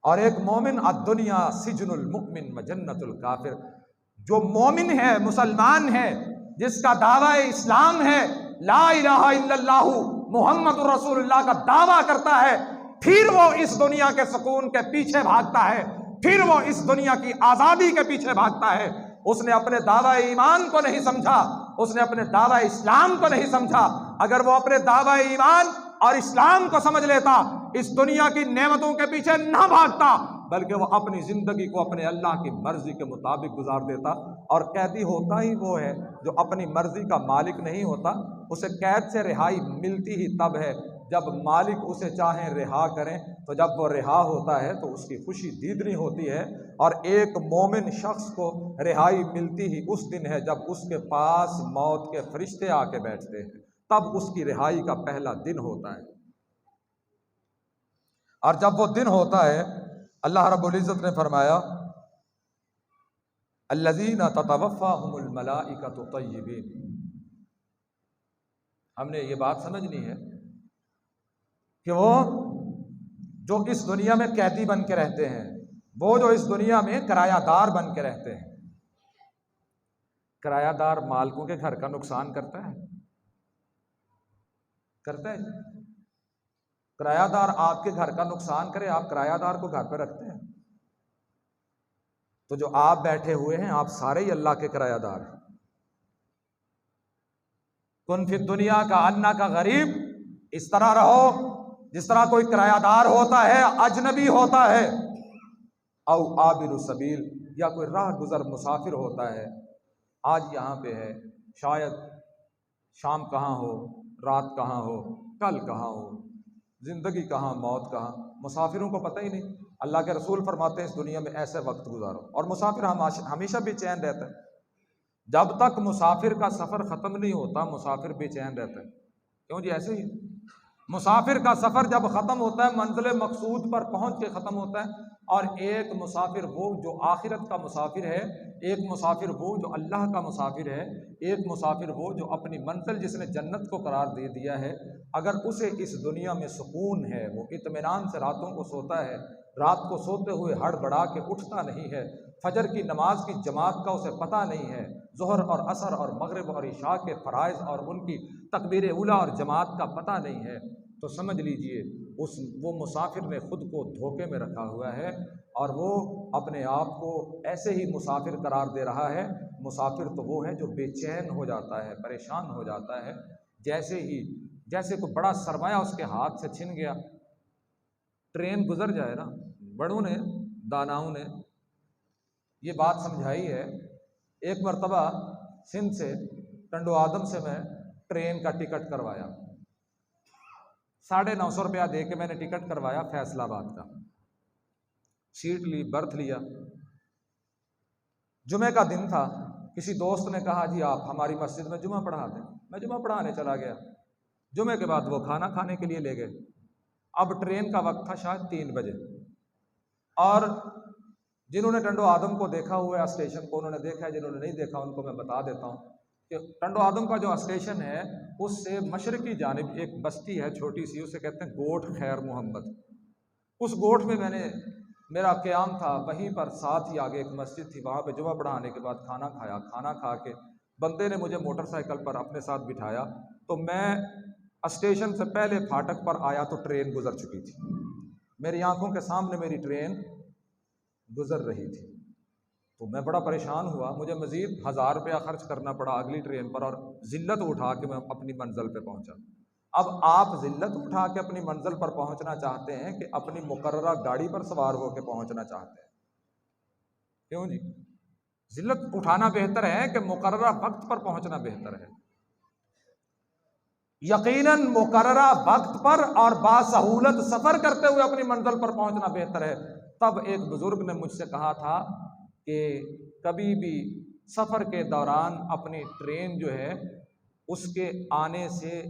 اور ایک مومن، الدنیا سجن المؤمن و جنت الکافر، جو مومن ہے، مسلمان ہے، جس کا دعویٰ اسلام ہے، لا الہ الا اللہ محمد رسول اللہ کا دعویٰ کرتا ہے، پھر وہ اس دنیا کے سکون کے پیچھے بھاگتا ہے، پھر وہ اس دنیا کی آزادی کے پیچھے بھاگتا ہے۔ اس نے اپنے دعویٰ ایمان کو نہیں سمجھا، اس نے اپنے دعویٰ اسلام کو نہیں سمجھا۔ اگر وہ اپنے دعویٰ ایمان اور اسلام کو سمجھ لیتا، اس دنیا کی نعمتوں کے پیچھے نہ بھاگتا، بلکہ وہ اپنی زندگی کو اپنے اللہ کی مرضی کے مطابق گزار دیتا۔ اور قیدی ہوتا ہی وہ ہے جو اپنی مرضی کا مالک نہیں ہوتا، اسے قید سے رہائی ملتی ہی تب ہے جب مالک اسے چاہیں رہا کریں، تو جب وہ رہا ہوتا ہے تو اس کی خوشی دیدنی ہوتی ہے۔ اور ایک مومن شخص کو رہائی ملتی ہی اس دن ہے جب اس کے پاس موت کے فرشتے آ کے بیٹھتے ہیں، تب اس کی رہائی کا پہلا دن ہوتا ہے۔ اور جب وہ دن ہوتا ہے، اللہ رب العزت نے فرمایا، الذین تتوفاہم الملائکۃ طیبین۔ ہم نے یہ بات سمجھنی ہے کہ وہ جو اس دنیا میں قیدی بن کے رہتے ہیں، وہ جو اس دنیا میں کرایہ دار بن کے رہتے ہیں، کرایہ دار مالکوں کے گھر کا نقصان کرتا ہے؟ کرتا ہے؟ کرایہ دار آپ کے گھر کا نقصان کرے، آپ کرایہ دار کو گھر پہ رکھتے ہیں؟ تو جو آپ بیٹھے ہوئے ہیں، آپ سارے ہی اللہ کے کرایہ دار ہیں۔ کن فی الدنیا کا انا کا غریب، اس طرح رہو جس طرح کوئی کرایہ دار ہوتا ہے، اجنبی ہوتا ہے، او عابر سبیل، یا کوئی راہ گزر مسافر ہوتا ہے، آج یہاں پہ ہے، شاید شام کہاں ہو، رات کہاں ہو، کل کہاں ہو، زندگی کہاں، موت کہاں، مسافروں کو پتہ ہی نہیں۔ اللہ کے رسول فرماتے ہیں اس دنیا میں ایسے وقت گزارو، اور مسافر ہمیشہ بے چین رہتا ہے۔ جب تک مسافر کا سفر ختم نہیں ہوتا مسافر بے چین رہتا ہے۔ کیوں جی؟ ایسے ہی مسافر کا سفر جب ختم ہوتا ہے، منزل مقصود پر پہنچ کے ختم ہوتا ہے، اور ایک مسافر وہ جو آخرت کا مسافر ہے، ایک مسافر وہ جو اللہ کا مسافر ہے، ایک مسافر وہ جو اپنی منزل جس نے جنت کو قرار دے دیا ہے، اگر اسے اس دنیا میں سکون ہے، وہ اطمینان سے راتوں کو سوتا ہے، رات کو سوتے ہوئے ہڑبڑا کے اٹھتا نہیں ہے، فجر کی نماز کی جماعت کا اسے پتہ نہیں ہے، ظہر اور عصر اور مغرب اور عشاء کے فرائض اور ان کی تکبیر اولیٰ اور جماعت کا پتہ نہیں ہے، تو سمجھ لیجئے وہ مسافر نے خود کو دھوکے میں رکھا ہوا ہے، اور وہ اپنے آپ کو ایسے ہی مسافر قرار دے رہا ہے۔ مسافر تو وہ ہے جو بے چین ہو جاتا ہے، پریشان ہو جاتا ہے، جیسے کوئی بڑا سرمایہ اس کے ہاتھ سے چھن گیا۔ ٹرین گزر جائے نا، بڑوں نے داناؤں نے یہ بات سمجھائی ہے۔ ایک مرتبہ سندھ سے ٹنڈو آدم سے میں ٹرین کا ٹکٹ کروایا، 950 روپیہ دے کے میں نے ٹکٹ کروایا فیصل آباد کا، سیٹ لی، برتھ لیا۔ جمعہ کا دن تھا، کسی دوست نے کہا جی آپ ہماری مسجد میں جمعہ پڑھا دیں، میں جمعہ پڑھانے چلا گیا۔ جمعے کے بعد وہ کھانا کھانے کے لیے لے گئے۔ اب ٹرین کا وقت تھا شاید 3 بجے، اور جنہوں نے ٹنڈو آدم کو دیکھا ہوا ہے اسٹیشن کو انہوں نے دیکھا ہے، جنہوں نے نہیں دیکھا ان کو میں بتا دیتا ہوں کہ ٹنڈو آدم کا جو اسٹیشن ہے اس سے مشرقی جانب ایک بستی ہے چھوٹی سی، اسے کہتے ہیں گوٹھ خیر محمد۔ اس گوٹھ میں میرا قیام تھا، وہیں پر ساتھ ہی آگے ایک مسجد تھی، وہاں پہ جمعہ پڑھانے کے بعد کھانا کھایا۔ کھانا کھا کے بندے نے مجھے موٹر سائیکل پر اپنے ساتھ بٹھایا، تو میں اسٹیشن سے پہلے پھاٹک پر آیا تو ٹرین گزر چکی تھی، میری آنکھوں کے سامنے میری ٹرین گزر رہی تھی۔ تو میں بڑا پریشان ہوا، مجھے مزید 1000 روپیہ خرچ کرنا پڑا اگلی ٹرین پر، اور ذلت اٹھا کے میں اپنی منزل پہ پہنچا۔ اب آپ ذلت اٹھا کے اپنی منزل پر پہنچنا چاہتے ہیں کہ اپنی مقررہ گاڑی پر سوار ہو کے پہنچنا چاہتے ہیں؟ کیوں جی؟ ذلت اٹھانا بہتر ہے کہ مقررہ وقت پر پہنچنا بہتر ہے؟ یقیناً مقررہ وقت پر اور باسہولت سفر کرتے ہوئے اپنی منزل پر پہنچنا بہتر ہے۔ تب ایک بزرگ نے مجھ سے کہا تھا کہ کبھی بھی سفر کے دوران اپنی ٹرین جو ہے اس کے آنے سے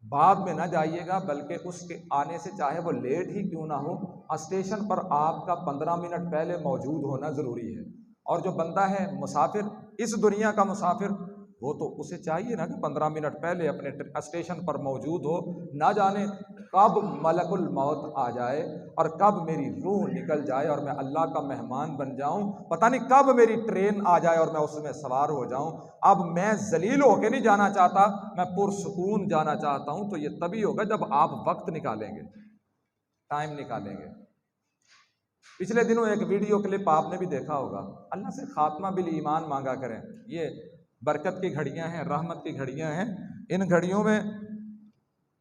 بعد میں نہ جائیے گا، بلکہ اس کے آنے سے چاہے وہ لیٹ ہی کیوں نہ ہو، اسٹیشن پر آپ کا 15 منٹ پہلے موجود ہونا ضروری ہے۔ اور جو بندہ ہے مسافر، اس دنیا کا مسافر، وہ تو اسے چاہیے نا کہ 15 منٹ پہلے اپنے اسٹیشن پر موجود ہو۔ نہ جانے کب ملک الموت آ جائے اور کب میری روح نکل جائے اور میں اللہ کا مہمان بن جاؤں، پتہ نہیں کب میری ٹرین آ جائے اور میں اس میں سوار ہو جاؤں۔ اب میں ذلیل ہو کے نہیں جانا چاہتا، میں پرسکون جانا چاہتا ہوں۔ تو یہ تبھی ہوگا جب آپ وقت نکالیں گے، ٹائم نکالیں گے۔ پچھلے دنوں ایک ویڈیو کلپ آپ نے بھی دیکھا ہوگا، اللہ سے خاتمہ بالایمان مانگا کریں، یہ برکت کی گھڑیاں ہیں، رحمت کی گھڑیاں ہیں، ان گھڑیوں میں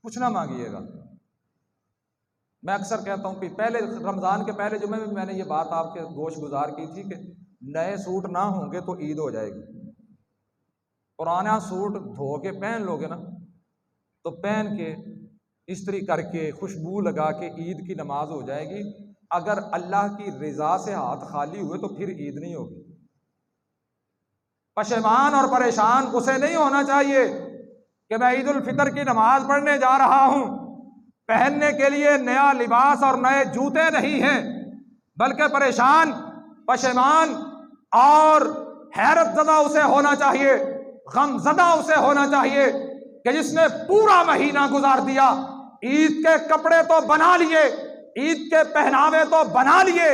کچھ نہ مانگیے گا۔ میں اکثر کہتا ہوں کہ پہلے رمضان کے پہلے جمعے میں نے یہ بات آپ کے گوش گزار کی تھی کہ نئے سوٹ نہ ہوں گے تو عید ہو جائے گی۔ پرانا سوٹ دھو کے پہن لو گے نا، تو پہن کے استری کر کے خوشبو لگا کے عید کی نماز ہو جائے گی۔ اگر اللہ کی رضا سے ہاتھ خالی ہوئے تو پھر عید نہیں ہوگی۔ پشیمان اور پریشان اسے نہیں ہونا چاہیے کہ میں عید الفطر کی نماز پڑھنے جا رہا ہوں، پہننے کے لیے نیا لباس اور نئے جوتے نہیں ہیں، بلکہ پریشان، پشیمان اور حیرت زدہ اسے ہونا چاہیے، غم زدہ اسے ہونا چاہیے کہ جس نے پورا مہینہ گزار دیا، عید کے کپڑے تو بنا لیے، عید کے پہناوے تو بنا لیے،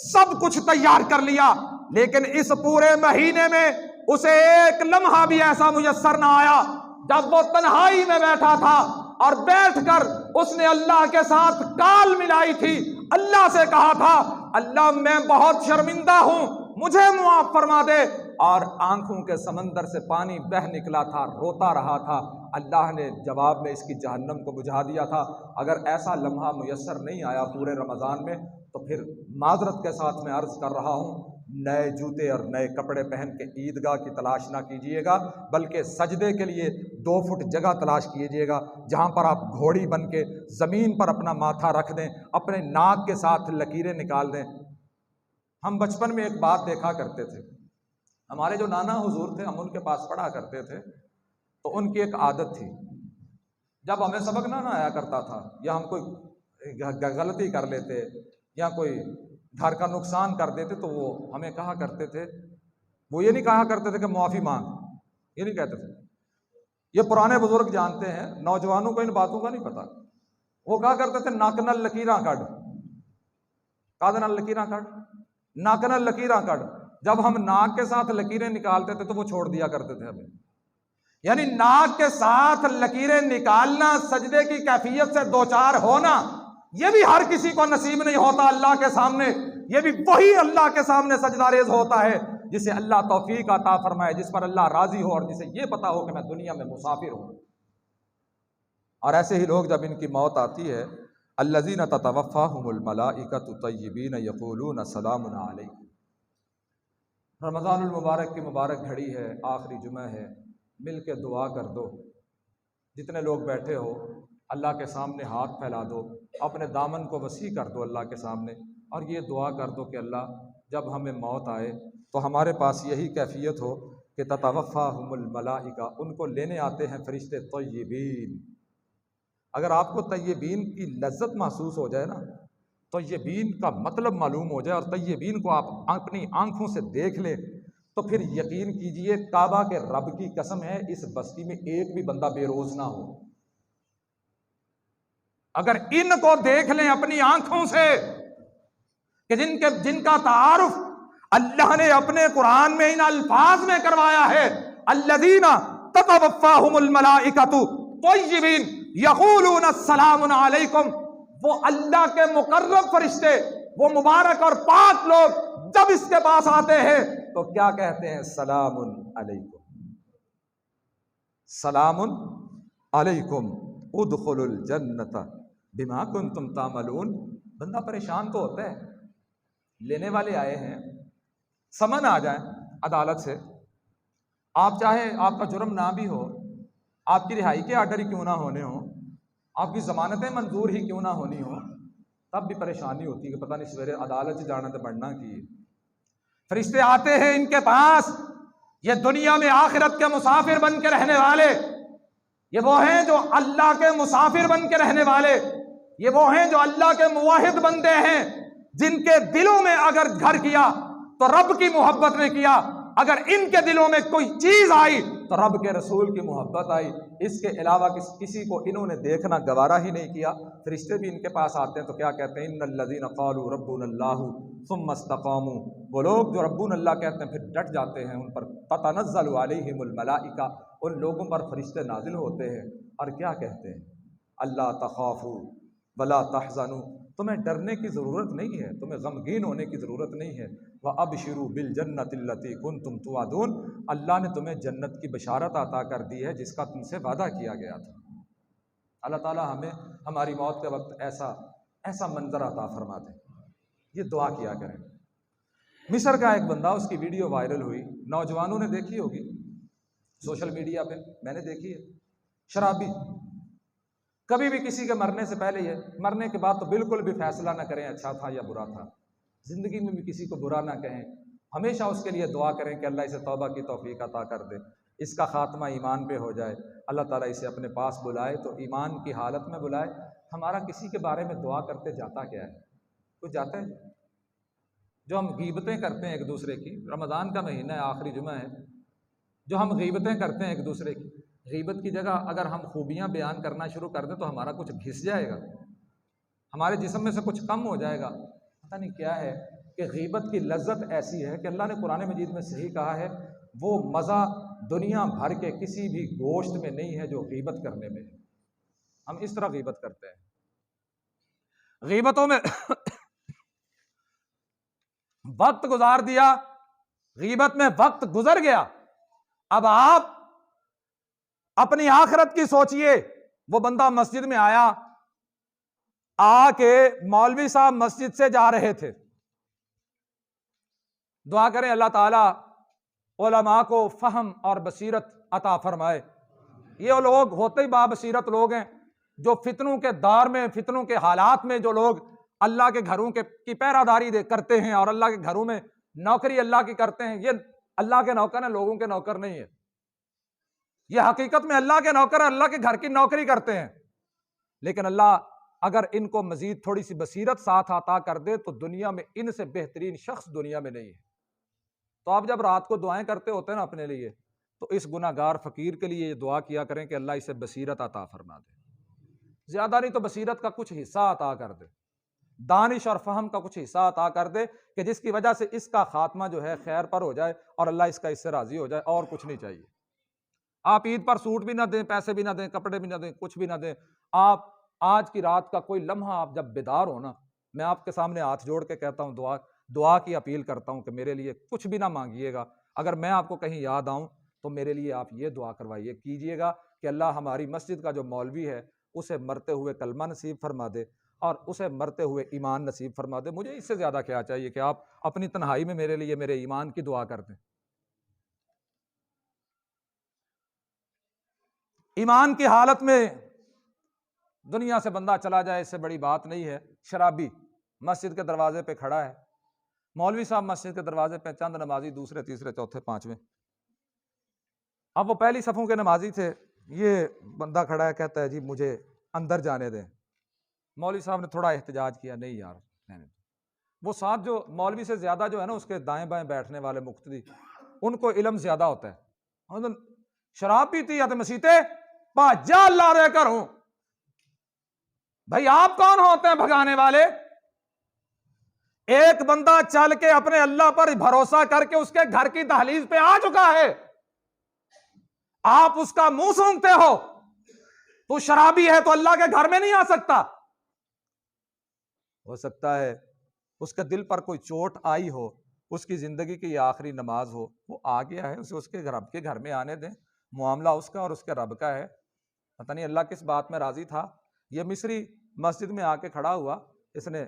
سب کچھ تیار کر لیا، لیکن اس پورے مہینے میں اسے ایک لمحہ بھی ایسا میسر نہ آیا جب وہ تنہائی میں بیٹھا تھا اور بیٹھ کر اس نے اللہ کے ساتھ کال ملائی تھی، اللہ سے کہا تھا اللہ میں بہت شرمندہ ہوں، مجھے معاف فرما دے، اور آنکھوں کے سمندر سے پانی بہہ نکلا تھا، روتا رہا تھا۔ اللہ نے جواب میں اس کی جہنم کو بجھا دیا تھا۔ اگر ایسا لمحہ میسر نہیں آیا پورے رمضان میں تو پھر معذرت کے ساتھ میں عرض کر رہا ہوں نئے جوتے اور نئے کپڑے پہن کے عیدگاہ کی تلاش نہ کیجیے گا، بلکہ سجدے کے لیے 2 فٹ جگہ تلاش کیجیے گا، جہاں پر آپ گھوڑی بن کے زمین پر اپنا ماتھا رکھ دیں، اپنے ناک کے ساتھ لکیریں نکال دیں۔ ہم بچپن میں ایک بات دیکھا کرتے تھے، ہمارے جو نانا حضور تھے، ہم ان کے پاس پڑھا کرتے تھے، تو ان کی ایک عادت تھی، جب ہمیں سبق نہ آیا کرتا تھا یا ہم کوئی غلطی کر لیتے یا کوئی گھر کا نقصان کر دیتے، تو وہ ہمیں کہا کرتے تھے، وہ یہ نہیں کہا کرتے تھے کہ معافی مانگ، یہ نہیں کہتے تھے، یہ پرانے بزرگ جانتے ہیں، نوجوانوں کو ان باتوں کا نہیں پتا۔ وہ کہا کرتے تھے ناک نال لکیراں کڈ، کاد نال لکیراں کڈ، ناک نال لکیراں کڈ۔ جب ہم ناک کے ساتھ لکیریں نکالتے تھے تو وہ چھوڑ دیا کرتے تھے ہمیں، یعنی ناک کے ساتھ لکیریں نکالنا، سجدے کی کیفیت سے دوچار ہونا، یہ بھی ہر کسی کو نصیب نہیں ہوتا اللہ کے سامنے۔ یہ بھی وہی اللہ کے سامنے سجدہ ریز ہوتا ہے جسے اللہ توفیق عطا فرمائے، جس پر اللہ راضی ہو اور جسے یہ پتا ہو کہ میں دنیا میں مسافر ہوں۔ اور ایسے ہی لوگ جب ان کی موت آتی ہے، الذین تتوفاہم الملائکۃ طیبین یقولون سلام علیکم۔ رمضان المبارک کی مبارک گھڑی ہے، آخری جمعہ ہے، مل کے دعا کر دو، جتنے لوگ بیٹھے ہو اللہ کے سامنے ہاتھ پھیلا دو، اپنے دامن کو وسیع کر دو اللہ کے سامنے، اور یہ دعا کر دو کہ اللہ جب ہمیں موت آئے تو ہمارے پاس یہی کیفیت ہو کہ تتوفاہم الملائکہ، ان کو لینے آتے ہیں فرشتے طیبین۔ اگر آپ کو طیبین کی لذت محسوس ہو جائے نا، طیبین کا مطلب معلوم ہو جائے اور طیبین کو آپ اپنی آنکھوں سے دیکھ لیں، تو پھر یقین کیجئے کعبہ کے رب کی قسم ہے اس بستی میں ایک بھی بندہ بے روز نہ ہو۔ اگر ان کو دیکھ لیں اپنی آنکھوں سے کہ جن کا تعارف اللہ نے اپنے قرآن میں ان الفاظ میں کروایا ہے، الذین تتوفاہم الملائکۃ طیبین یقولون السلام علیکم، وہ اللہ کے مقرب فرشتے، وہ مبارک اور پاک لوگ جب اس کے پاس آتے ہیں تو کیا کہتے ہیں؟ سلام علیکم، سلام علیکم ادخلوا الجنۃ بما کنتم تعملون۔ بندہ پریشان تو ہوتا ہے، لینے والے آئے ہیں، سمن آ جائیں عدالت سے، آپ چاہے آپ کا جرم نہ بھی ہو، آپ کی رہائی کے آرڈر ہی کیوں نہ ہونے ہوں، آپ کی ضمانتیں منظور ہی کیوں نہ ہونی ہوں، تب بھی پریشانی ہوتی ہے کہ پتہ نہیں سویرے عدالت جانا تو بڑھنا کی۔ فرشتے آتے ہیں ان کے پاس، یہ دنیا میں آخرت کے مسافر بن کے رہنے والے، یہ وہ ہیں جو اللہ کے مسافر بن کے رہنے والے، یہ وہ ہیں جو اللہ کے موحد بندے ہیں، جن کے دلوں میں اگر گھر کیا تو رب کی محبت نے کیا، اگر ان کے دلوں میں کوئی چیز آئی تو رب کے رسول کی محبت آئی، اس کے علاوہ کسی کو انہوں نے دیکھنا گوارا ہی نہیں کیا۔ فرشتے بھی ان کے پاس آتے ہیں تو کیا کہتے ہیں؟ ان الذین قالوا ربنا اللہ ثم استقاموا، وہ لوگ جو ربنا اللہ کہتے ہیں پھر ڈٹ جاتے ہیں، ان پر تتنزل علیہم الملائکہ، ان لوگوں پر فرشتے نازل ہوتے ہیں اور کیا کہتے ہیں؟ اللہ تخافوا ولا تحزنوا، تمہیں ڈرنے کی ضرورت نہیں ہے، تمہیں غمگین ہونے کی ضرورت نہیں ہے، وَأَبْشِرُوا بِالْجَنَّةِ الَّتِي كُنْتُمْ تُوعَدُونَ، اللہ نے تمہیں جنت کی بشارت عطا کر دی ہے جس کا تم سے وعدہ کیا گیا تھا۔ اللہ تعالی ہمیں ہماری موت کے وقت ایسا منظر عطا فرما دے، یہ دعا کیا کریں۔ مصر کا ایک بندہ، اس کی ویڈیو وائرل ہوئی، نوجوانوں نے دیکھی ہوگی سوشل میڈیا پہ، میں نے دیکھی ہے، شرابی، کبھی بھی کسی کے مرنے سے پہلے یہ مرنے کے بعد تو بالکل بھی فیصلہ نہ کریں اچھا تھا یا برا تھا، زندگی میں بھی کسی کو برا نہ کہیں، ہمیشہ اس کے لیے دعا کریں کہ اللہ اسے توبہ کی توفیق عطا کر دے، اس کا خاتمہ ایمان پہ ہو جائے، اللہ تعالیٰ اسے اپنے پاس بلائے تو ایمان کی حالت میں بلائے۔ ہمارا کسی کے بارے میں دعا کرتے جاتا کیا ہے؟ کچھ جاتا ہے؟ جو ہم غیبتیں کرتے ہیں ایک دوسرے کی، رمضان کا مہینہ ہے، آخری جمعہ ہے، جو ہم غیبتیں کرتے ہیں ایک دوسرے کی، غیبت کی جگہ اگر ہم خوبیاں بیان کرنا شروع کر دیں تو ہمارا کچھ گھس جائے گا، ہمارے جسم میں سے کچھ کم ہو جائے گا۔ پتہ نہیں کیا ہے کہ غیبت کی لذت ایسی ہے کہ اللہ نے قرآن مجید میں صحیح کہا ہے، وہ مزہ دنیا بھر کے کسی بھی گوشت میں نہیں ہے جو غیبت کرنے میں ہے۔ ہم اس طرح غیبت کرتے ہیں، غیبتوں میں وقت گزار دیا، غیبت میں وقت گزر گیا، اب آپ اپنی آخرت کی سوچئے۔ وہ بندہ مسجد میں آیا، آ کے مولوی صاحب مسجد سے جا رہے تھے، دعا کریں اللہ تعالیٰ علماء کو فہم اور بصیرت عطا فرمائے۔ یہ لوگ ہوتے ہی بابصیرت لوگ ہیں جو فتنوں کے دار میں، فتنوں کے حالات میں جو لوگ اللہ کے گھروں کی پیراداری کرتے ہیں اور اللہ کے گھروں میں نوکری اللہ کی کرتے ہیں، یہ اللہ کے نوکر ہیں، لوگوں کے نوکر نہیں ہے۔ یہ حقیقت میں اللہ کے نوکر، اللہ کے گھر کی نوکری کرتے ہیں، لیکن اللہ اگر ان کو مزید تھوڑی سی بصیرت ساتھ عطا کر دے تو دنیا میں ان سے بہترین شخص دنیا میں نہیں ہے۔ تو آپ جب رات کو دعائیں کرتے ہوتے ہیں نا اپنے لیے، تو اس گناہ گار فقیر کے لیے یہ دعا کیا کریں کہ اللہ اسے بصیرت عطا فرما دے، زیادہ نہیں تو بصیرت کا کچھ حصہ عطا کر دے، دانش اور فہم کا کچھ حصہ عطا کر دے کہ جس کی وجہ سے اس کا خاتمہ جو ہے خیر پر ہو جائے اور اللہ اس کا اس سے راضی ہو جائے، اور کچھ نہیں چاہیے۔ آپ عید پر سوٹ بھی نہ دیں، پیسے بھی نہ دیں، کپڑے بھی نہ دیں، کچھ بھی نہ دیں، آپ آج کی رات کا کوئی لمحہ آپ جب بیدار ہو نا، میں آپ کے سامنے ہاتھ جوڑ کے کہتا ہوں، دعا کی اپیل کرتا ہوں کہ میرے لیے کچھ بھی نہ مانگیے گا، اگر میں آپ کو کہیں یاد آؤں تو میرے لیے آپ یہ دعا کروائیے، کیجئے گا کہ اللہ ہماری مسجد کا جو مولوی ہے اسے مرتے ہوئے کلمہ نصیب فرما دے اور اسے مرتے ہوئے ایمان نصیب فرما دے۔ مجھے اس سے زیادہ کیا چاہیے کہ آپ اپنی تنہائی میں میرے لیے میرے ایمان کی دعا کر دیں۔ ایمان کی حالت میں دنیا سے بندہ چلا جائے، اس سے بڑی بات نہیں ہے۔ شرابی مسجد کے دروازے پہ کھڑا ہے، مولوی صاحب مسجد کے دروازے پہ، چند نمازی دوسرے تیسرے چوتھے پانچویں، اب وہ پہلی صفوں کے نمازی تھے، یہ بندہ کھڑا ہے، کہتا ہے جی مجھے اندر جانے دیں۔ مولوی صاحب نے تھوڑا احتجاج کیا، نہیں یار رہنے دو۔ وہ ساتھ جو مولوی سے زیادہ جو ہے نا اس کے دائیں بائیں بیٹھنے والے مقتدی، ان کو علم زیادہ ہوتا ہے، شراب پیتی یا تو مسیتے پا جا اللہ رہ کر ہوں۔ بھائی آپ کون ہوتے ہیں بھگانے والے؟ ایک بندہ چل کے اپنے اللہ پر بھروسہ کر کے اس کے گھر کی دہلیز پہ آ چکا ہے، آپ اس کا منہ سونگتے ہو؟ تو شرابی ہے تو اللہ کے گھر میں نہیں آ سکتا۔ ہو سکتا ہے اس کے دل پر کوئی چوٹ آئی ہو، اس کی زندگی کی یہ آخری نماز ہو، وہ آ گیا ہے، اسے اس کے رب کے گھر میں آنے دیں، معاملہ اس کا اور اس کے رب کا ہے۔ پتہ نہیں اللہ کس بات میں راضی تھا۔ یہ مصری مسجد میں آ کے کھڑا ہوا، اس نے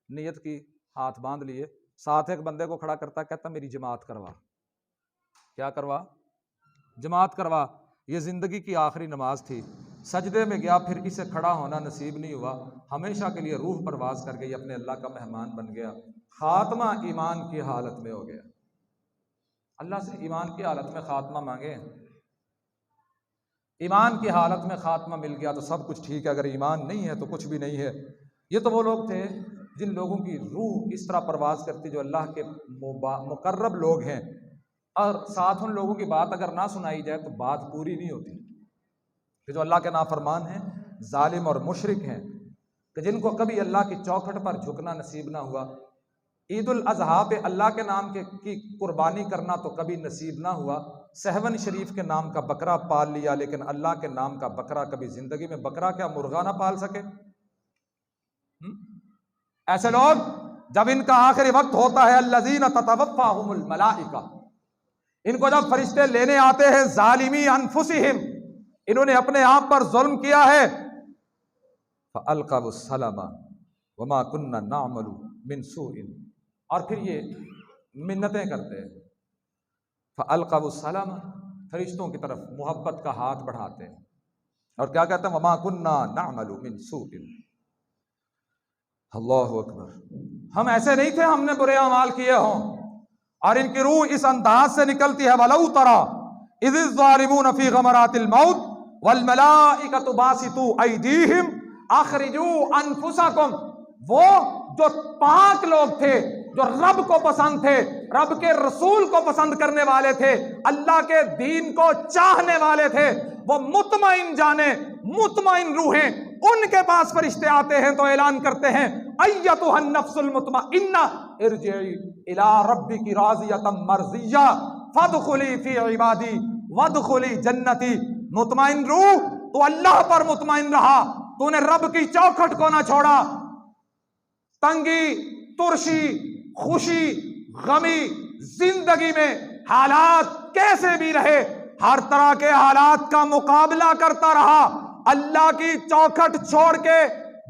نیت کی، ہاتھ باندھ لیے، ساتھ ایک بندے کو کھڑا کرتا، کہتا میری جماعت کروا۔ کیا کروا؟ جماعت کروا۔ یہ زندگی کی آخری نماز تھی، سجدے میں گیا، پھر اسے کھڑا ہونا نصیب نہیں ہوا، ہمیشہ کے لیے روح پرواز کر گئی، اپنے اللہ کا مہمان بن گیا، خاتمہ ایمان کی حالت میں ہو گیا۔ اللہ سے ایمان کی حالت میں خاتمہ مانگیں، ایمان کی حالت میں خاتمہ مل گیا تو سب کچھ ٹھیک ہے، اگر ایمان نہیں ہے تو کچھ بھی نہیں ہے۔ یہ تو وہ لوگ تھے جن لوگوں کی روح اس طرح پرواز کرتی، جو اللہ کے مقرب لوگ ہیں، اور ساتھ ان لوگوں کی بات اگر نہ سنائی جائے تو بات پوری نہیں ہوتی، کہ جو اللہ کے نافرمان ہیں، ظالم اور مشرک ہیں، کہ جن کو کبھی اللہ کی چوکھٹ پر جھکنا نصیب نہ ہوا، عید الاضحیٰ پہ اللہ کے نام کی قربانی کرنا تو کبھی نصیب نہ ہوا، سہون شریف کے نام کا بکرا پال لیا، لیکن اللہ کے نام کا بکرا کبھی زندگی میں، بکرا کیا مرغا نہ پال سکے۔ ایسے لوگ جب ان کا آخری وقت ہوتا ہے، الذین تتوفاہم الملائکہ، ان کو جب فرشتے لینے آتے ہیں، ظالمی انفسہم، انہوں نے اپنے آپ پر ظلم کیا ہے، فالقوا السلام وما كنا نعمل من سوء، اور پھر یہ منتیں کرتے ہیں، فالقوا السلام، فرشتوں کی طرف محبت کا ہاتھ بڑھاتے ہیں، اور کیا کہتے ہیں؟ وما كنا نعمل من سوء۔ اللہ اکبر، ہم ایسے نہیں تھے ہم نے برے اعمال کیے ہوں، اور ان کی روح اس انداز سے نکلتی ہے، وَلَوْ تَرَى إِذِ الظَّالِمُونَ فِي غَمَرَاتِ الْمَوْتِ وَالْمَلَائِكَةُ بَاسِطُو أَيْدِيهِمْ أَخْرِجُوا أَنفُسَكُمْ، وہ جو پاک لوگ تھے، جو رب کو پسند تھے، رب کے رسول کو پسند کرنے والے تھے، اللہ کے دین کو چاہنے والے تھے، وہ مطمئن جانے، مطمئن روحیں، ان کے پاس فرشتے آتے ہیں تو اعلان کرتے ہیں، ایتھا النفس المطمئنہ ارجعی الی ربک راضیۃ مرضیہ فادخلی فی عبادی وادخلی جنتی۔ مطمئن روح، تو اللہ پر مطمئن رہا، تو نے رب کی چوکھٹ کو نہ چھوڑا، تنگی، ترشی، خوشی، غمی، زندگی میں حالات کیسے بھی رہے، ہر طرح کے حالات کا مقابلہ کرتا رہا، اللہ کی چوکھٹ چھوڑ کے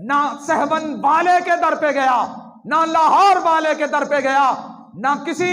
نہ سہون والے کے در پہ گیا، نہ لاہور والے کے در پہ گیا، نہ کسی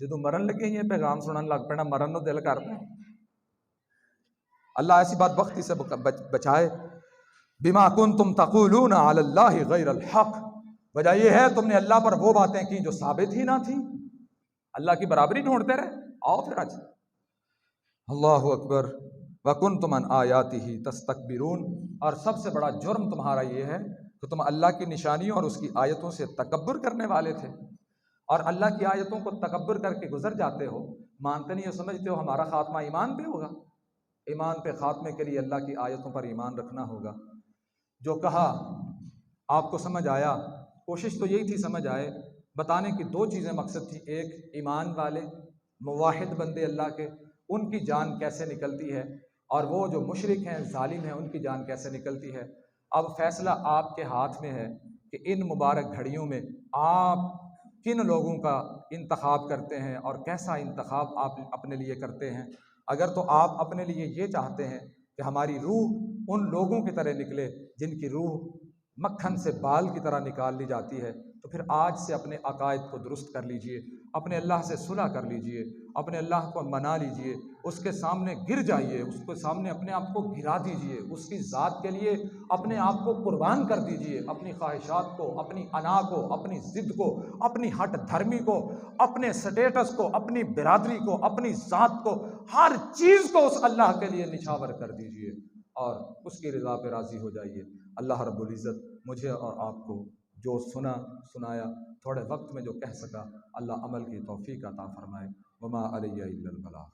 جدوں مرن لگے یہ پیغام سنن لگ پینا مرن نو دل کرتا ہے۔ اللہ ایسی بدبختی سے بچائے۔ بما کنتم تقولون علی اللہ غیر الحق، وجہ یہ ہے تم نے اللہ پر وہ باتیں کی جو ثابت ہی نہ تھیں، اللہ کی برابری ڈھونڈتے رہے۔ آؤ پھر آج اللہ اکبر۔ وکنتم عن آیاتہ تستکبرون، اور سب سے بڑا جرم تمہارا یہ ہے کہ تم اللہ کی نشانیوں اور اس کی آیتوں سے تکبر کرنے والے تھے، اور اللہ کی آیتوں کو تکبر کر کے گزر جاتے ہو، مانتے نہیں ہو، سمجھتے ہو ہمارا خاتمہ ایمان پہ ہوگا۔ ایمان پہ خاتمے کے لیے اللہ کی آیتوں پر ایمان رکھنا ہوگا۔ جو کہا آپ کو سمجھ آیا، کوشش تو یہی تھی سمجھ آئے۔ بتانے کی دو چیزیں مقصد تھی، ایک ایمان والے موحد بندے اللہ کے، ان کی جان کیسے نکلتی ہے، اور وہ جو مشرک ہیں ظالم ہیں ان کی جان کیسے نکلتی ہے۔ اب فیصلہ آپ کے ہاتھ میں ہے کہ ان مبارک گھڑیوں میں آپ کن لوگوں کا انتخاب کرتے ہیں اور کیسا انتخاب آپ اپنے لیے کرتے ہیں۔ اگر تو آپ اپنے لیے یہ چاہتے ہیں کہ ہماری روح ان لوگوں کی طرح نکلے جن کی روح مکھن سے بال کی طرح نکال لی جاتی ہے، تو پھر آج سے اپنے عقائد کو درست کر لیجئے، اپنے اللہ سے صلح کر لیجئے، اپنے اللہ کو منا لیجئے، اس کے سامنے گر جائیے، اس کے سامنے اپنے آپ کو گرا دیجئے، اس کی ذات کے لیے اپنے آپ کو قربان کر دیجئے، اپنی خواہشات کو، اپنی انا کو، اپنی ضد کو، اپنی ہٹ دھرمی کو، اپنے سٹیٹس کو، اپنی برادری کو، اپنی ذات کو، ہر چیز کو اس اللہ کے لیے نچھاور کر دیجئے اور اس کی رضا پہ راضی ہو جائیے۔ اللہ رب العزت مجھے اور آپ کو جو سنایا تھوڑے وقت میں جو کہہ سکا، اللہ عمل کی توفیق عطا فرمائے۔ وما علیہ الا البلاغ۔